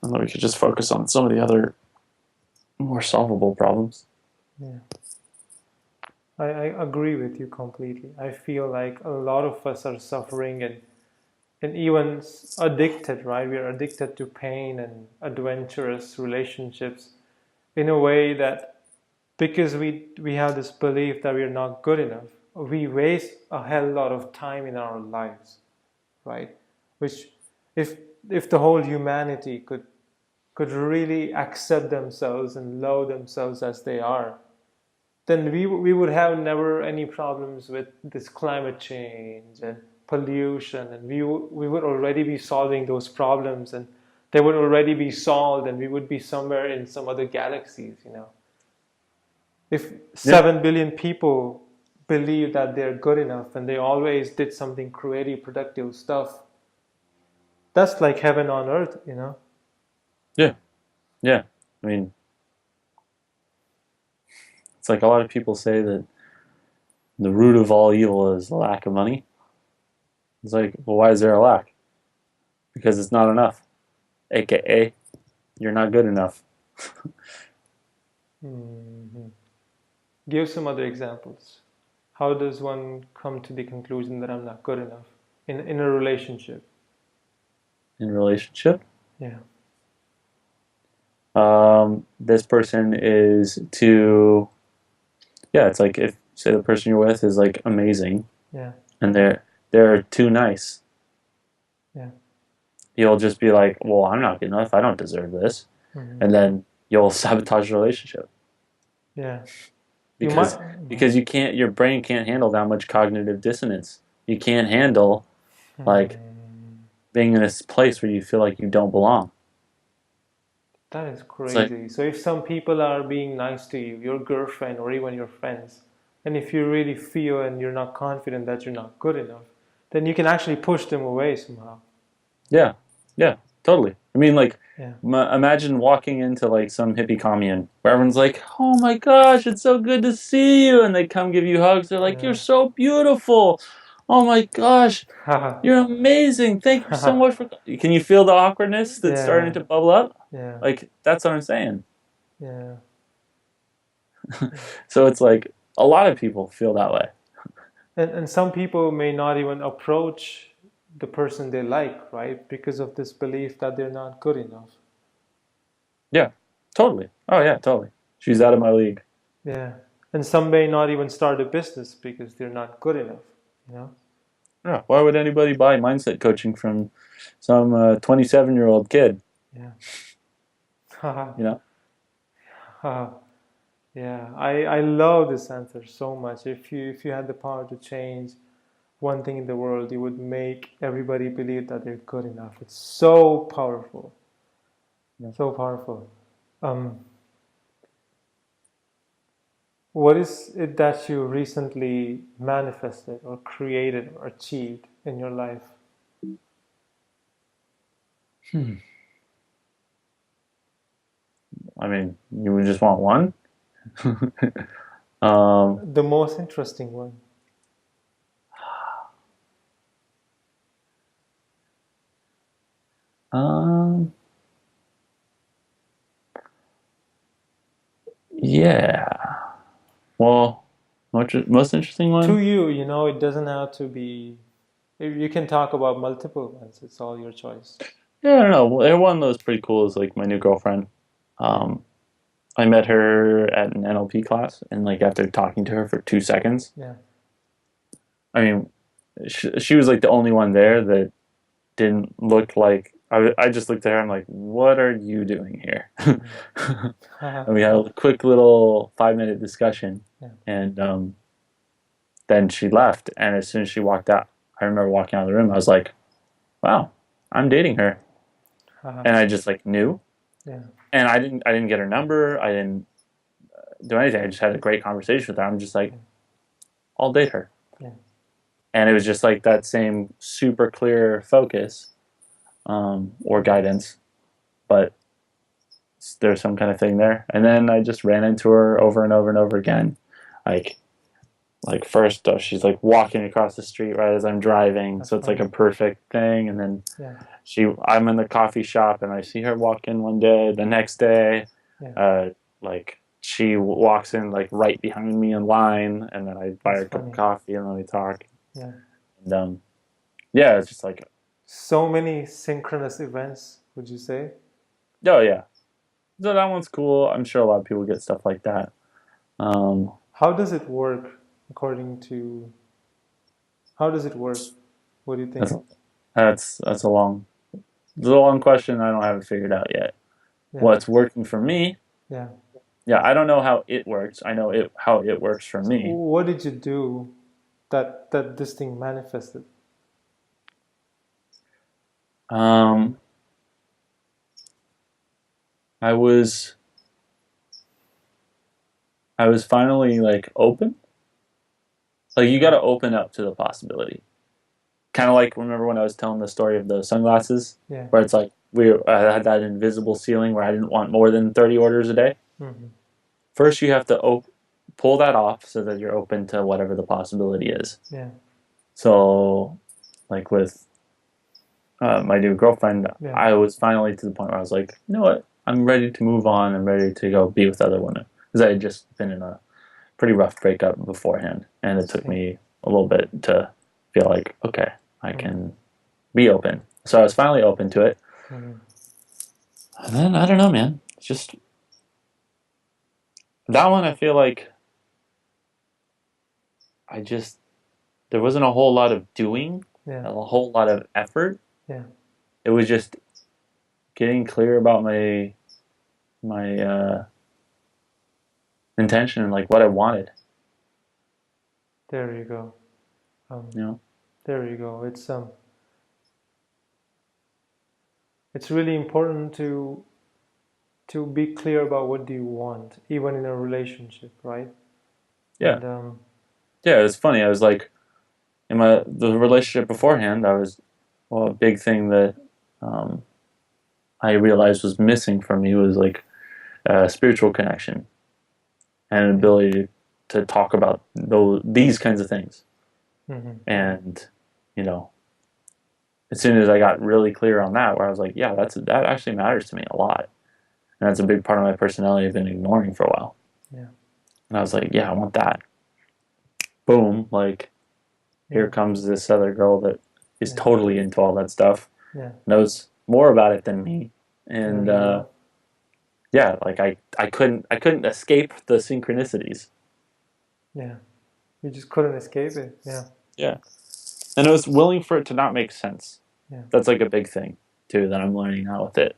And then we could just focus on some of the other more solvable problems. Yeah. I agree with you completely. I feel like a lot of us are suffering and even addicted, right? We are addicted to pain and adventurous relationships in a way that because we have this belief that we're not good enough, we waste a hell lot of time in our lives, right? Which if the whole humanity could really accept themselves and love themselves as they are, then we would have never any problems with this climate change and pollution, and we would already be solving those problems, and they would already be solved, and we would be somewhere in some other galaxies, you know. If 7 billion people believe that they're good enough and they always did something creative, productive stuff, that's like heaven on earth, you know. Yeah. I mean, it's like a lot of people say that the root of all evil is the lack of money. It's like, well, why is there a lack? Because it's not enough. AKA, you're not good enough. Give some other examples. How does one come to the conclusion that I'm not good enough in a relationship? In a relationship? Yeah. This person is too. Yeah, it's like if say the person you're with is like amazing. Yeah. And they're too nice. Yeah. You'll just be like, well, I'm not good enough. I don't deserve this. And then you'll sabotage the relationship. Yeah. Because you can't, your brain can't handle that much cognitive dissonance. You can't handle like being in this place where you feel like you don't belong. That is crazy. So if some people are being nice to you, your girlfriend or even your friends, and if you really feel and you're not confident that you're not good enough, then you can actually push them away somehow. Yeah, totally. I mean, like, imagine walking into like some hippie commune where everyone's like, "Oh my gosh, it's so good to see you," and they come give you hugs. They're like, "You're so beautiful. Oh my gosh, you're amazing. Thank you so much for." Can you feel the awkwardness that's starting to bubble up? Yeah. Like that's what I'm saying. Yeah. So it's like a lot of people feel that way. And some people may not even approach the person they like, right? Because of this belief that they're not good enough. Yeah, totally. Oh yeah, totally. She's out of my league. Yeah. And some may not even start a business because they're not good enough, you know? Yeah, why would anybody buy mindset coaching from some 27-year-old kid? Yeah. You know? Yeah. I love this answer so much. If you had the power to change one thing in the world, you would make everybody believe that they're good enough. It's so powerful. Yeah. So powerful. Um, what is it that you recently manifested or created or achieved in your life? I mean, you would just want one? um, The most interesting one. um, yeah. Well, most interesting To one? you, it doesn't have to be. You can talk about multiple ones. It's all your choice. Yeah, I don't know. Well, one that was pretty cool is like my new girlfriend. Yeah. Um, I met her at an NLP class, and like after talking to her for 2 seconds, Yeah. I mean, she was like the only one there that didn't look like. I just looked at her. I'm like, what are you doing here? And we had a quick little 5 minute discussion, Yeah. and then she left. And as soon as she walked out, I remember walking out of the room. I was like, wow, I'm dating her, and I just like knew. Yeah. And I didn't get her number. I didn't do anything. I just had a great conversation with her. I'm just like, I'll date her. Yeah. And it was just like that same super clear focus or guidance, but there's some kind of thing there. And then I just ran into her over and over and over again. Like, like first she's like walking across the street right as I'm driving, That's so it's like funny. a perfect thing. And then Yeah. I'm in the coffee shop and I see her walk in one day. The next day, Yeah. like she walks in like right behind me in line, and then I buy That's her a cup of funny. coffee and then we talk. Yeah. And yeah, it's just like, So many synchronous events, would you say? oh yeah, so that one's cool. I'm sure a lot of people get stuff like that. Um, How does it work according to how does it work? What do you think? that's that's a long question. I don't have it figured out yet. Yeah. What's working for me? Yeah. Yeah, I don't know how it works. I know how it works for So me. what did you do that this thing manifested? Um, I was I was finally like open. Like you got to open up to the possibility. Kind of like remember when I was telling the story of the sunglasses, Yeah. where it's like I had that invisible ceiling where I didn't want more than 30 orders a day. Mm-hmm. First, you have to pull that off so that you're open to whatever the possibility is. Yeah. So, like with my new girlfriend, Yeah. I was finally to the point where I was like, you know what? I'm ready to move on. I'm ready to go be with other women because I had just been in a pretty rough breakup beforehand, and it took me a little bit to feel like, okay, I can be open. So I was finally open to it. Mm-hmm. And then I don't know, man. It's just that one. I feel like I just there wasn't a whole lot of doing, Yeah. a whole lot of effort. Yeah. It was just getting clear about my intention and like what I wanted. There you go. You know? There you go. It's really important to be clear about what do you want, even in a relationship, right? Yeah, And yeah. It's funny. I was like in the relationship beforehand. I was a big thing that um, I realized was missing from me was like spiritual connection and an ability to talk about these kinds of things. mm-hmm. And you know, as soon as I got really clear on that, where I was like, yeah, that actually matters to me a lot, and that's a big part of my personality I've been ignoring for a while. Yeah. And I was like, yeah, I want that. Boom, like here Yeah. comes this other girl that is Yeah. totally into all that stuff, Yeah. knows more about it than me. There And you go. yeah, like I couldn't escape the synchronicities. Yeah. You just couldn't escape it. Yeah. Yeah. And I was willing for it to not make sense. Yeah. That's like a big thing too that I'm learning now with it.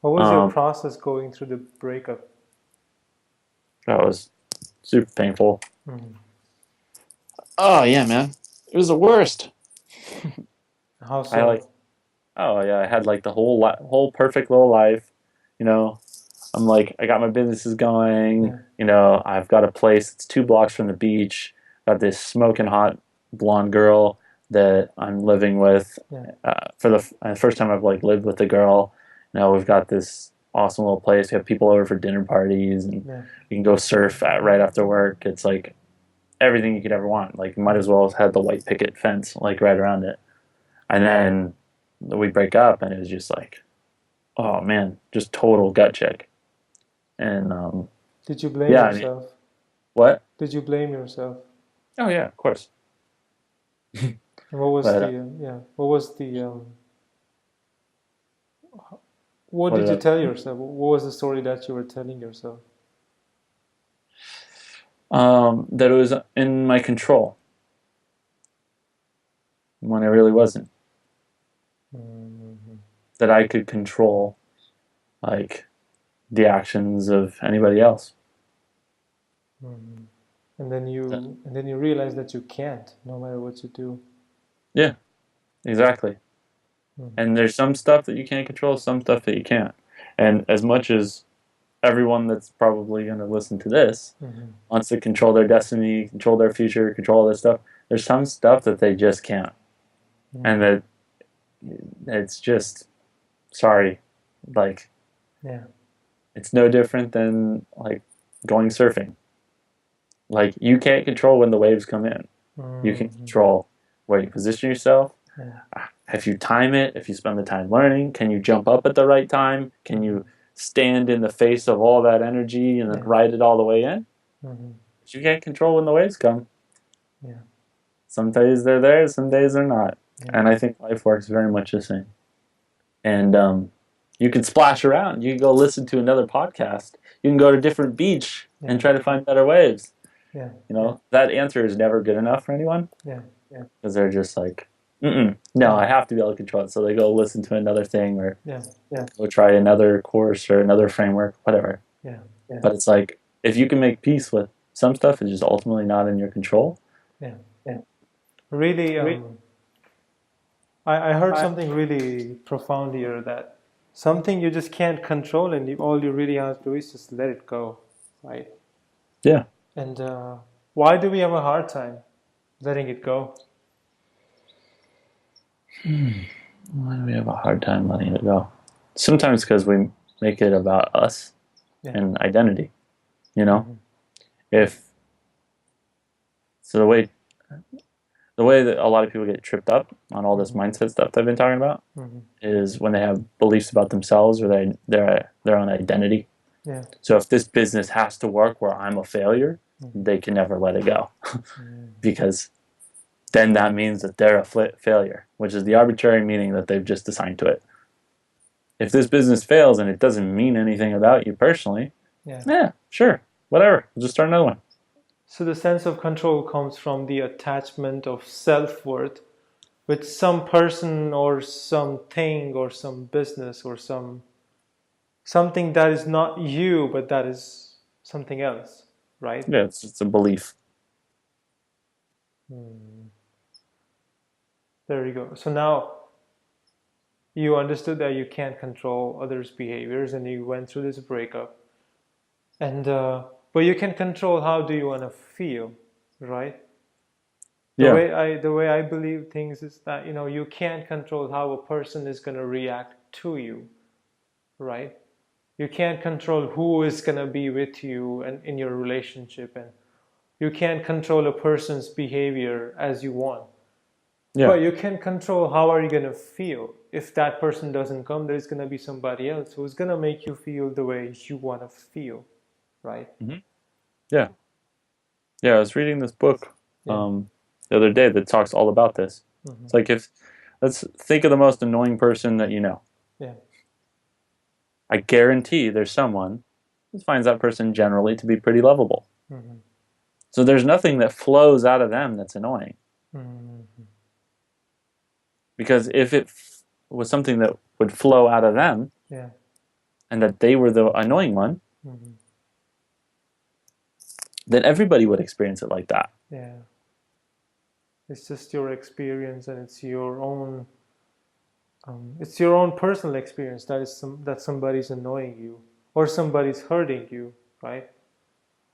What was your Um, process going through the breakup? that was super painful. Mm. Oh yeah, man. It was the worst. How I like so? oh yeah, I had like the whole perfect little life, you know. I'm like I got my businesses going, Yeah. you know, I've got a place that's 2 blocks from the beach. Got this smoking hot blonde girl that I'm living with Yeah. for the first time I've like lived with a girl. You know, we've got this awesome little place. We have people over for dinner parties, and Yeah. you can go surf right after work. It's like everything you could ever want. Like, you might Yeah. as well have had the white picket fence like right around it. And then we break up, and it was just like, oh man, just total gut check. And Did you blame yeah, I mean, yourself? what? Did you blame yourself? Oh yeah, of course. And what was But the yeah? What was the what what did did you I? tell yourself? What was the story that you were telling yourself? That it was in my control when it really wasn't. Mm-hmm. That I could control like the actions of anybody else. Mm-hmm. And then That- you realize that you can't, no matter what you do. yeah, exactly. Mm-hmm. And there's some stuff that you can't control, some stuff that you can't. And as much as everyone that's probably going to listen to this Mm-hmm. wants to control their destiny, control their future, control all this stuff, there's some stuff that they just can't. And that it's just, sorry, like, Yeah. it's no different than like going surfing. Like, you can't control when the waves come in. You can Mm-hmm. control where you position yourself. Yeah. If you time it, if you spend the time learning, can you jump up at the right time? Can you stand in the face of all that energy and then Yeah. ride it all the way in? Mm-hmm. But you can't control when the waves come. Yeah. Some days they're there, some days they're not. Yeah. And I think life works very much the same. And you can splash around. You can go listen to another podcast. You can go to a different beach Yeah. and try to find better waves. Yeah. You know, that answer is never good enough for anyone Yeah. Yeah. because they're just like, no, Yeah. I have to be able to control it. So they go listen to another thing or Yeah. go try another course or another framework, whatever. Yeah. But it's like, if you can make peace with some stuff, it's just ultimately not in your control. Yeah. Really, I heard something really profound here, that something you just can't control, and all you really have to do is just let it go, right? Yeah. And why do we have a hard time letting it go? Why do we have a hard time letting it go? Sometimes because we make it about us Yeah. and identity. You know, Mm-hmm. if so, the way that a lot of people get tripped up on all this mindset stuff that I've been talking about Mm-hmm. is when they have beliefs about themselves or their own identity. Yeah. So if this business has to work where I'm a failure, Mm-hmm. they can never let it go Mm-hmm. because then that means that they're a failure, which is the arbitrary meaning that they've just assigned to it. If this business fails and it doesn't mean anything about you personally, Yeah. sure, whatever, we'll just start another one. So the sense of control comes from the attachment of self-worth with some person or something or some business or something that is not you, but that is something else, right? Yeah, it's a belief. There you go. So now you understood that you can't control others' behaviors, and you went through this breakup. And but you can control how do you want to feel, right? Yeah, The way I believe things is that you can't control how a person is going to react to you, right? You can't control who is going to be with you and in your relationship, and you can't control a person's behavior as you want. yeah, But you can control how are you going to feel. If that person doesn't come, there's going to be somebody else who's going to make you feel the way you want to feel, right? hmm yeah. Yeah, I was reading this book Yeah. the other day that talks all about this. Hmm. It's like if let's think of the most annoying person that you know. Yeah. I guarantee there's someone who finds that person generally to be pretty lovable. Hmm. So there's nothing that flows out of them that's annoying. Hmm. Because if it was something that would flow out of them Yeah. and that they were the annoying one, Hmm. then everybody would experience it like that. Yeah. It's just your experience, and it's your own personal experience that somebody's annoying you, or somebody's hurting you, right?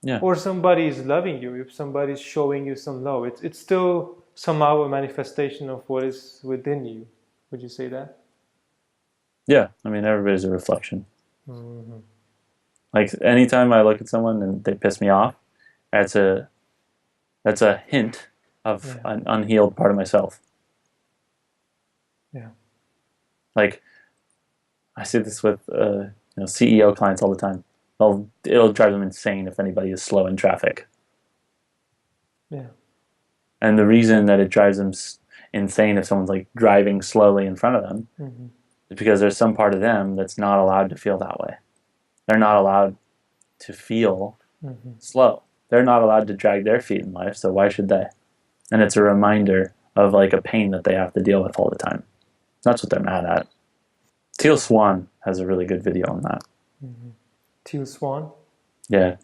Yeah. Or somebody's loving you. If somebody's showing you some love, it's still somehow a manifestation of what is within you. Would you say that? Yeah. I mean, everybody's a reflection. Hmm. Like anytime I look at someone and they piss me off, that's a hint of Yeah. an unhealed part of myself. Yeah. Like I see this with CEO clients all the time. It'll drive them insane if anybody is slow in traffic. Yeah. And the reason that it drives them insane if someone's like driving slowly in front of them Hmm. is because there's some part of them that's not allowed to feel that way. They're not allowed to feel Hmm. slow. They're not allowed to drag their feet in life, so why should they? And it's a reminder of like a pain that they have to deal with all the time. That's what they're mad at. Teal Swan has a really good video on that. Hmm. Teal Swan. Yeah.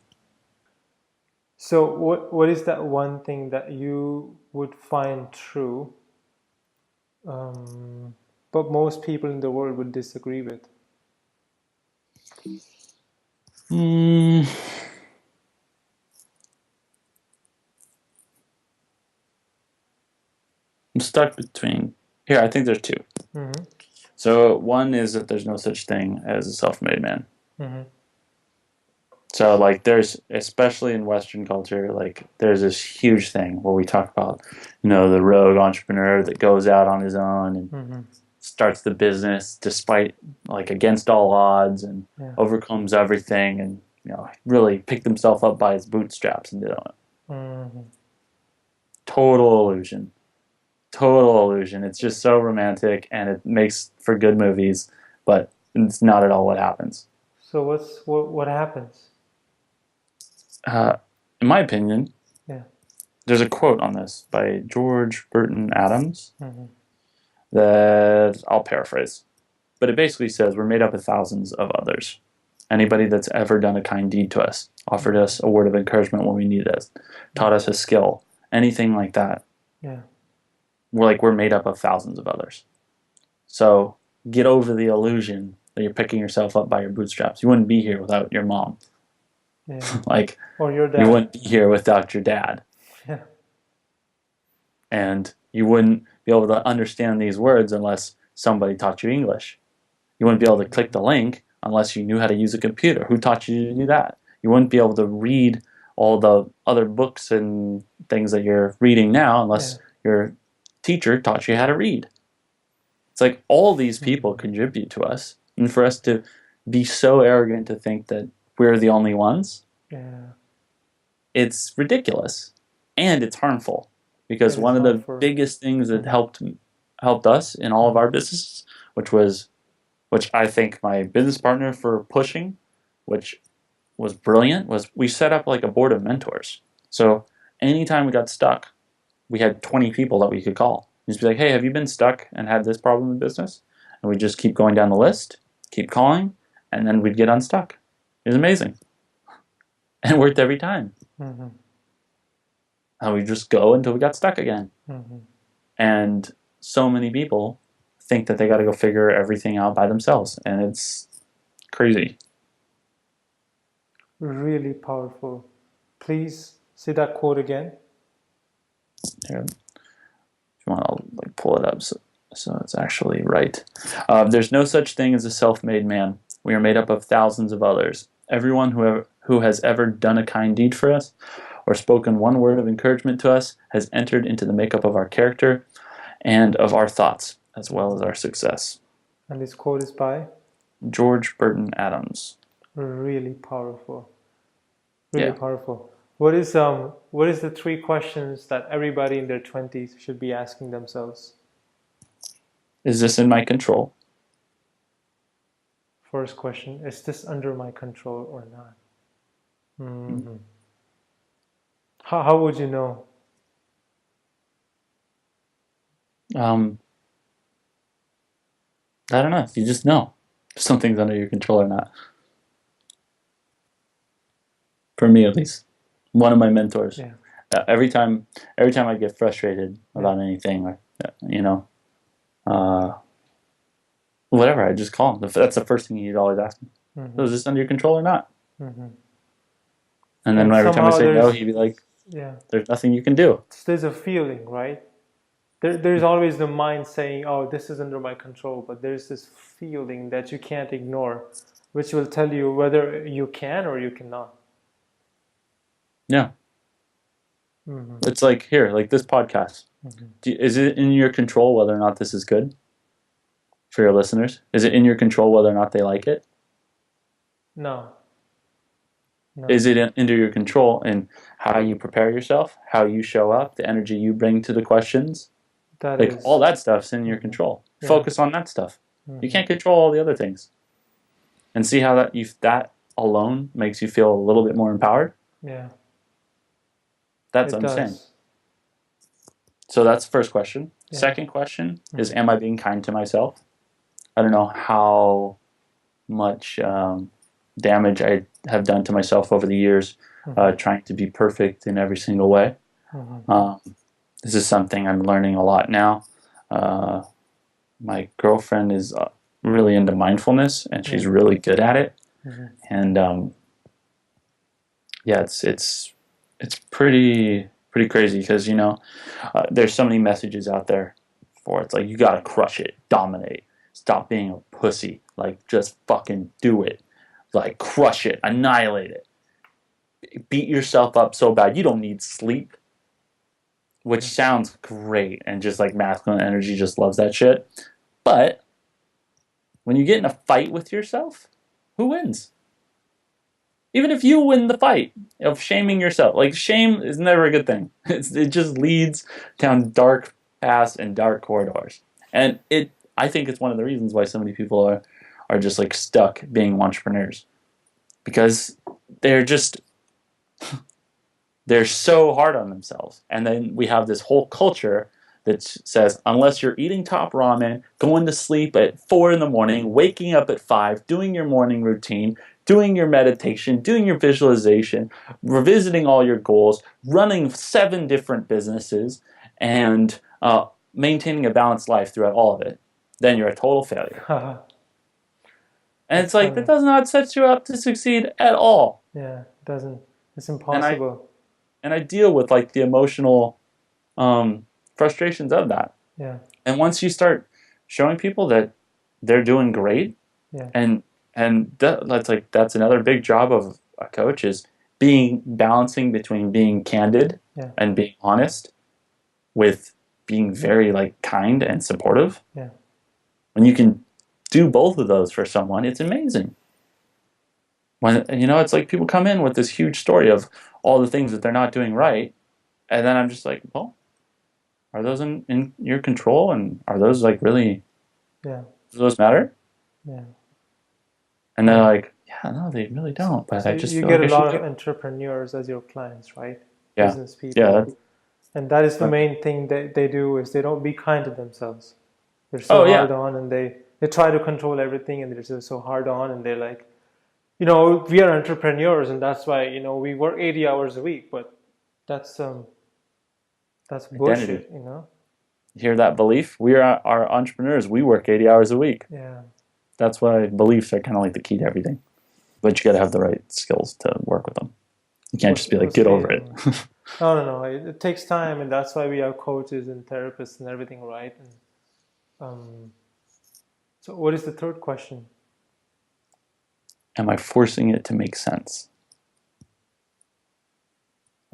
So what is that one thing that you would find true, um, but most people in the world would disagree with? Mm, I'm stuck between. Here, I think there's two. Hmm. So one is that there's no such thing as a self-made man. Hmm. So like there's especially in Western culture, like there's this huge thing where we talk about, the rogue entrepreneur that goes out on his own and Hmm. starts the business despite like against all odds and Yeah. overcomes everything and really picked himself up by his bootstraps and did it. Hmm. Total illusion. Total illusion. It's just so romantic and it makes for good movies, but it's not at all what happens. So what happens? Uh, in my opinion, Yeah. there's a quote on this by George Burton Adams Hmm. that I'll paraphrase. But it basically says we're made up of thousands of others. Anybody that's ever done a kind deed to us, offered us a word of encouragement when we needed it, taught us a skill, anything like that. Yeah. We're made up of thousands of others. So get over the illusion that you're picking yourself up by your bootstraps. You wouldn't be here without your mom. Yeah. Like Or your you dad. wouldn't be here without your dad. Yeah. And you wouldn't be able to understand these words unless somebody taught you English. You wouldn't be able to click the link unless you knew how to use a computer. Who taught you to do that? You wouldn't be able to read all the other books and things that you're reading now Yeah. unless your teacher taught you how to read. It's like all these people Hmm. contribute to us. And for us to be so arrogant to think that we're the only ones, Yeah. it's ridiculous. And it's harmful. Because It is one of hard the for. biggest things that Hmm. helped us in all of our businesses, which I think my business partner for pushing, which was brilliant, was we set up like a board of mentors. So anytime we got stuck, we had 20 people that we could call. Just be like, hey, have you been stuck and had this problem in business? And we just keep going down the list, keep calling, and then we'd get unstuck. It was amazing. And it worked every time. Hmm. And we just go until we got stuck again. Hmm. And so many people think that they got to go figure everything out by themselves. And it's crazy. Really powerful. Please say that quote again. Here, if you want, I'll like pull it up so it's actually right. There's no such thing as a self-made man. We are made up of thousands of others. Everyone who has ever done a kind deed for us or spoken one word of encouragement to us has entered into the makeup of our character and of our thoughts, as well as our success. And this quote is by. George Burton Adams. Really powerful. Really Yeah. powerful. what is the three questions that everybody in their 20s should be asking themselves? Is this in my control? First question, is this under my control or not? Mm-hmm. How would you know? I don't know. You just know if something's under your control or not. For me, at least, one of my mentors. Yeah. Every time I get frustrated about anything, or uh, whatever, I just call him. That's the first thing he'd always ask me. Mm-hmm. So is this under your control or not? Mm-hmm. And then every time I say no, he'd be like, yeah, there's nothing you can do. there's a feeling, right? There's always the mind saying, oh, this is under my control, but there's this feeling that you can't ignore, which will tell you whether you can or you cannot. Yeah. Mm-hmm. It's like here, like this podcast. Mm-hmm. Is it in your control whether or not this is good for your listeners? Is it in your control whether or not they like it? No. Is it under your control in how you prepare yourself, how you show up, the energy you bring to the questions? All that stuff's in your control. Yeah. Focus on that stuff. You can't control all the other things. And see how that alone makes you feel a little bit more empowered? Yeah. That's what I'm saying. So that's the first question. Yeah. Second question is, am I being kind to myself? I don't know how much damage I have done to myself over the years, trying to be perfect in every single way. This is something I'm learning a lot now. My girlfriend is really into mindfulness, and she's really good at it. And yeah, it's pretty crazy because there's so many messages out there for it. It's like, you gotta crush it, dominate, stop being a pussy, like just fucking do it, like crush it, annihilate it, beat yourself up so bad you don't need sleep, which sounds great, and just like masculine energy just loves that shit. But when you get in a fight with yourself, who wins? Even if you win the fight of shaming yourself, like shame is never a good thing. It just leads down dark paths and dark corridors. And I think it's one of the reasons why so many people are just like stuck being entrepreneurs. Because they're so hard on themselves. And then we have this whole culture that says, unless you're eating top ramen, going to sleep at 4 a.m, waking up at 5, doing your morning routine, doing your meditation, doing your visualization, revisiting all your goals, running 7 different businesses, and maintaining a balanced life throughout all of it, then you're a total failure. And it's like, that does not set you up to succeed at all. Yeah, it doesn't. It's impossible. And I deal with like the emotional frustrations of that. Yeah. And once you start showing people that they're doing great, and that's another big job of a coach, is balancing between being candid and being honest with being very like kind and supportive. Yeah. When you can do both of those for someone, it's amazing. When it's like people come in with this huge story of all the things that they're not doing right, and then I'm just like, well, are those in your control, and are those like really? Yeah. Do those matter? Yeah. And they're like, yeah, no, they really don't. But so I just you feel get like a lot of entrepreneurs as your clients, right? Yeah. Business people. Yeah. And that is the main thing that they do, is they don't be kind to themselves. They're so hard on, and they try to control everything, and they're just so hard on, and they're like, we are entrepreneurs, and that's why we work 80 hours a week, but that's bullshit. You hear that belief? We are entrepreneurs. We work 80 hours a week. Yeah. That's why beliefs are kind of like the key to everything. But you got to have the right skills to work with them. You can't just be like, get over it. No. It takes time, and that's why we have coaches and therapists and everything, right? And so what is the third question? Am I forcing it to make sense?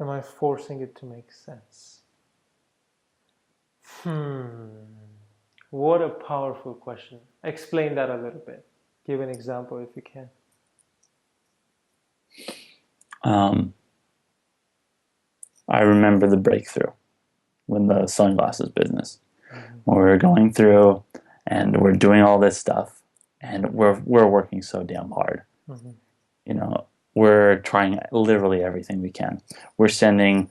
Am I forcing it to make sense? What a powerful question. Explain that a little bit. Give an example if you can. I remember the breakthrough when the sunglasses business, when we were going through and we're doing all this stuff and we're working so damn hard. You know, we're trying literally everything we can. We're sending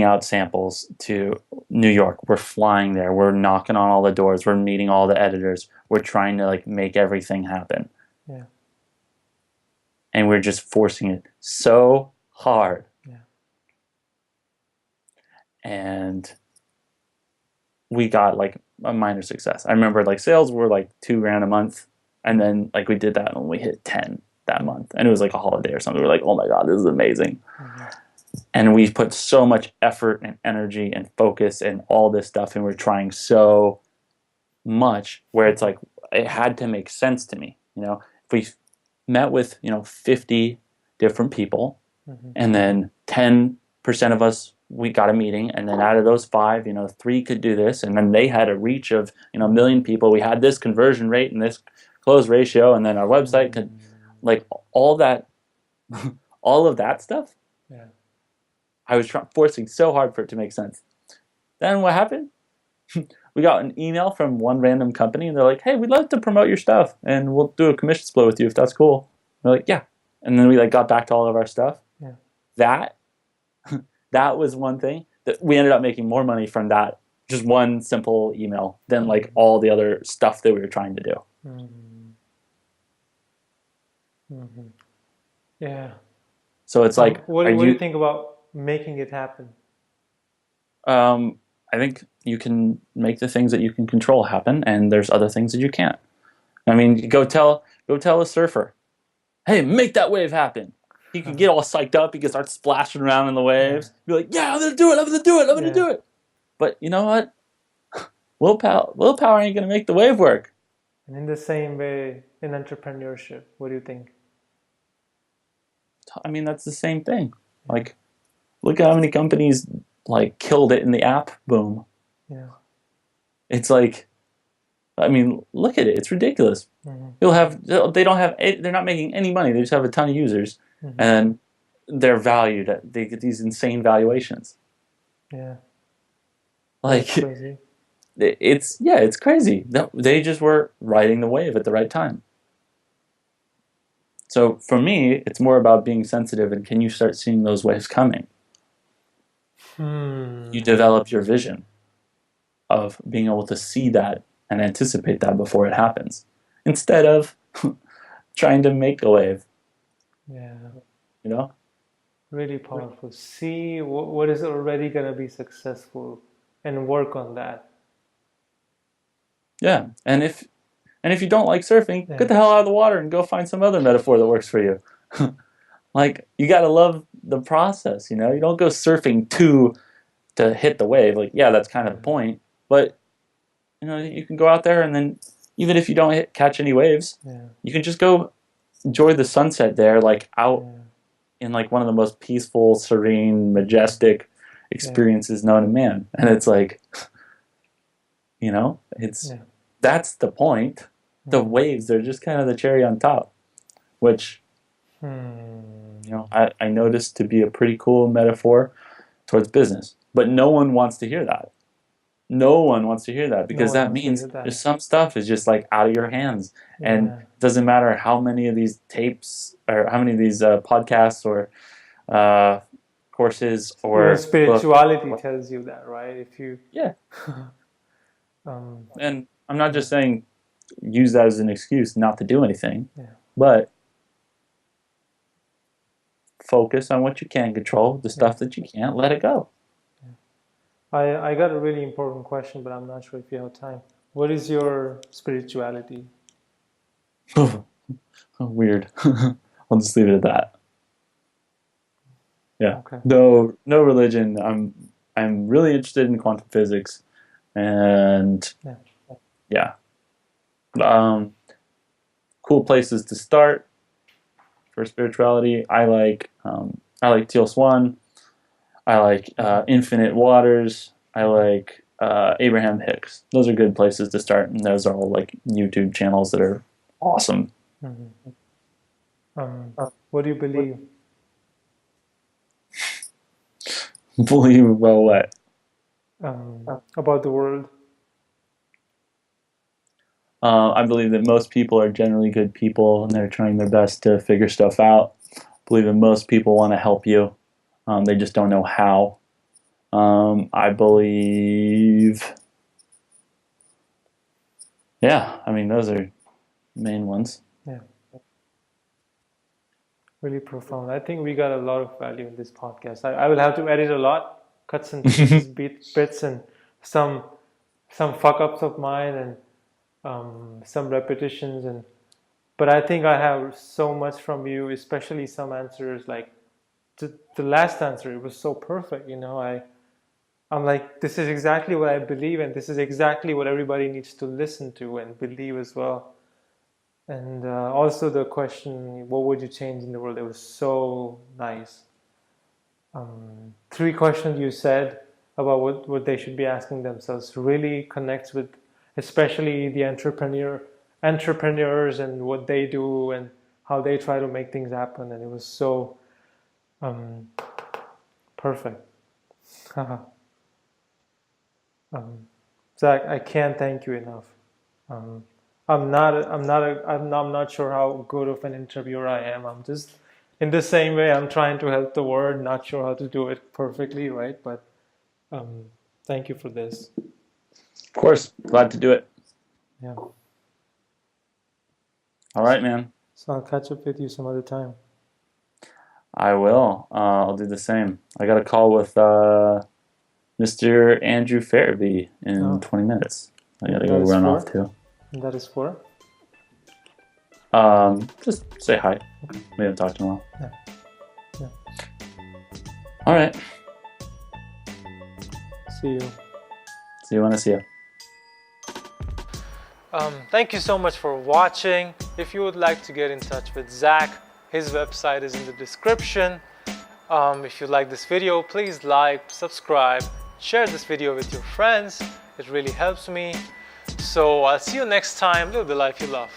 out samples to New York. We're flying there. We're knocking on all the doors. We're meeting all the editors. We're trying to like make everything happen. Yeah. And we're just forcing it so hard. Yeah. And we got like a minor success. I remember like sales were like $2,000 a month. And then like we did that and we hit 10 that month. And it was like a holiday or something. We were like, oh my God, this is amazing. And we put so much effort and energy and focus and all this stuff. And we're trying so much where it's like, it had to make sense to me. You know, if we met with, 50 different people and then 10% of us, we got a meeting. And then out of those 5, 3 could do this. And then they had a reach of, 1 million people. We had this conversion rate and this close ratio. And then our website could like all that, all of that stuff. Yeah. I was forcing so hard for it to make sense. Then what happened? We got an email from one random company, and they're like, "Hey, we'd love to promote your stuff, and we'll do a commission split with you if that's cool." We're like, "Yeah." And then we like got back to all of our stuff. Yeah. That was one thing that we ended up making more money from that just one simple email than like all the other stuff that we were trying to do. Yeah. So it's like, what do you think about making it happen? I think you can make the things that you can control happen, and there's other things that you can't. I mean, go tell a surfer, "Hey, make that wave happen." He could get all psyched up. He could start splashing around in the waves. Be like, "Yeah, I'm gonna do it. I'm gonna do it. I'm gonna do it." But you know what? Willpower ain't gonna make the wave work. And in the same way, in entrepreneurship, what do you think? I mean, that's the same thing. Like, look at how many companies like killed it in the app boom. Yeah. It's like, I mean, look at it. It's ridiculous. They're not making any money. They just have a ton of users, and they're valued at, they get these insane valuations. Yeah. Like, it's crazy. They just were riding the wave at the right time. So for me, it's more about being sensitive and can you start seeing those waves coming? You develop your vision of being able to see that and anticipate that before it happens, instead of trying to make a wave. Yeah. Really powerful. See what is already going to be successful and work on that. Yeah. And if you don't like surfing, get the hell out of the water and go find some other metaphor that works for you. Like, you got to love the process, you don't go surfing to hit the wave. Like, yeah, that's kind of the point. But, you can go out there and then even if you don't catch any waves, you can just go enjoy the sunset there, like out in like one of the most peaceful, serene, majestic experiences known to man. And it's like, that's the point. The waves, they're just kind of the cherry on top, which, I noticed to be a pretty cool metaphor towards business. But no one wants to hear that. No one wants to hear that because that means there's some stuff is just like out of your hands. And it doesn't matter how many of these tapes or how many of these podcasts or courses or spirituality tells you that, right? If you and I'm not just saying use that as an excuse not to do anything, but focus on what you can control. The stuff that you can't, let it go. I got a really important question, but I'm not sure if you have time. What is your spirituality? Weird. I'll just leave it at that. Yeah. Okay. No religion. I'm really interested in quantum physics, and cool places to start for spirituality. I like Teal Swan. I like Infinite Waters. I like Abraham Hicks. Those are good places to start, and those are all like YouTube channels that are awesome. What do you believe? Believe about what? About the world. I believe that most people are generally good people and they're trying their best to figure stuff out. I believe that most people want to help you. They just don't know how. I believe, yeah, I mean, those are main ones. Yeah. Really profound. I think we got a lot of value in this podcast. I will have to edit a lot, cuts and pieces, bits, and some fuck ups of mine, and some repetitions, but I think I have so much from you, especially some answers like the last answer. It was so perfect. I'm like, this is exactly what I believe, and this is exactly what everybody needs to listen to and believe as well. And also the question, what would you change in the world? It was so nice. 3 questions you said about what they should be asking themselves really connects with especially the entrepreneurs and what they do and how they try to make things happen. And it was so perfect. Zach, I can't thank you enough. I'm not sure how good of an interviewer I am. I'm just in the same way I'm trying to help the world, not sure how to do it perfectly, right? But thank you for this. Of course, glad to do it. Yeah. All right, man. So I'll catch up with you some other time. I will. I'll do the same. I got a call with Mr. Andrew Farabee in 20 minutes. I gotta go run off too. And that is for? Just say hi. Okay. We haven't talked in a while. Yeah. All right. See you. See you when I see you. Thank you so much for watching. If you would like to get in touch with Zach, his website is in the description. If you like this video, please like, subscribe, share this video with your friends. It really helps me. So I'll see you next time. Live the life you love.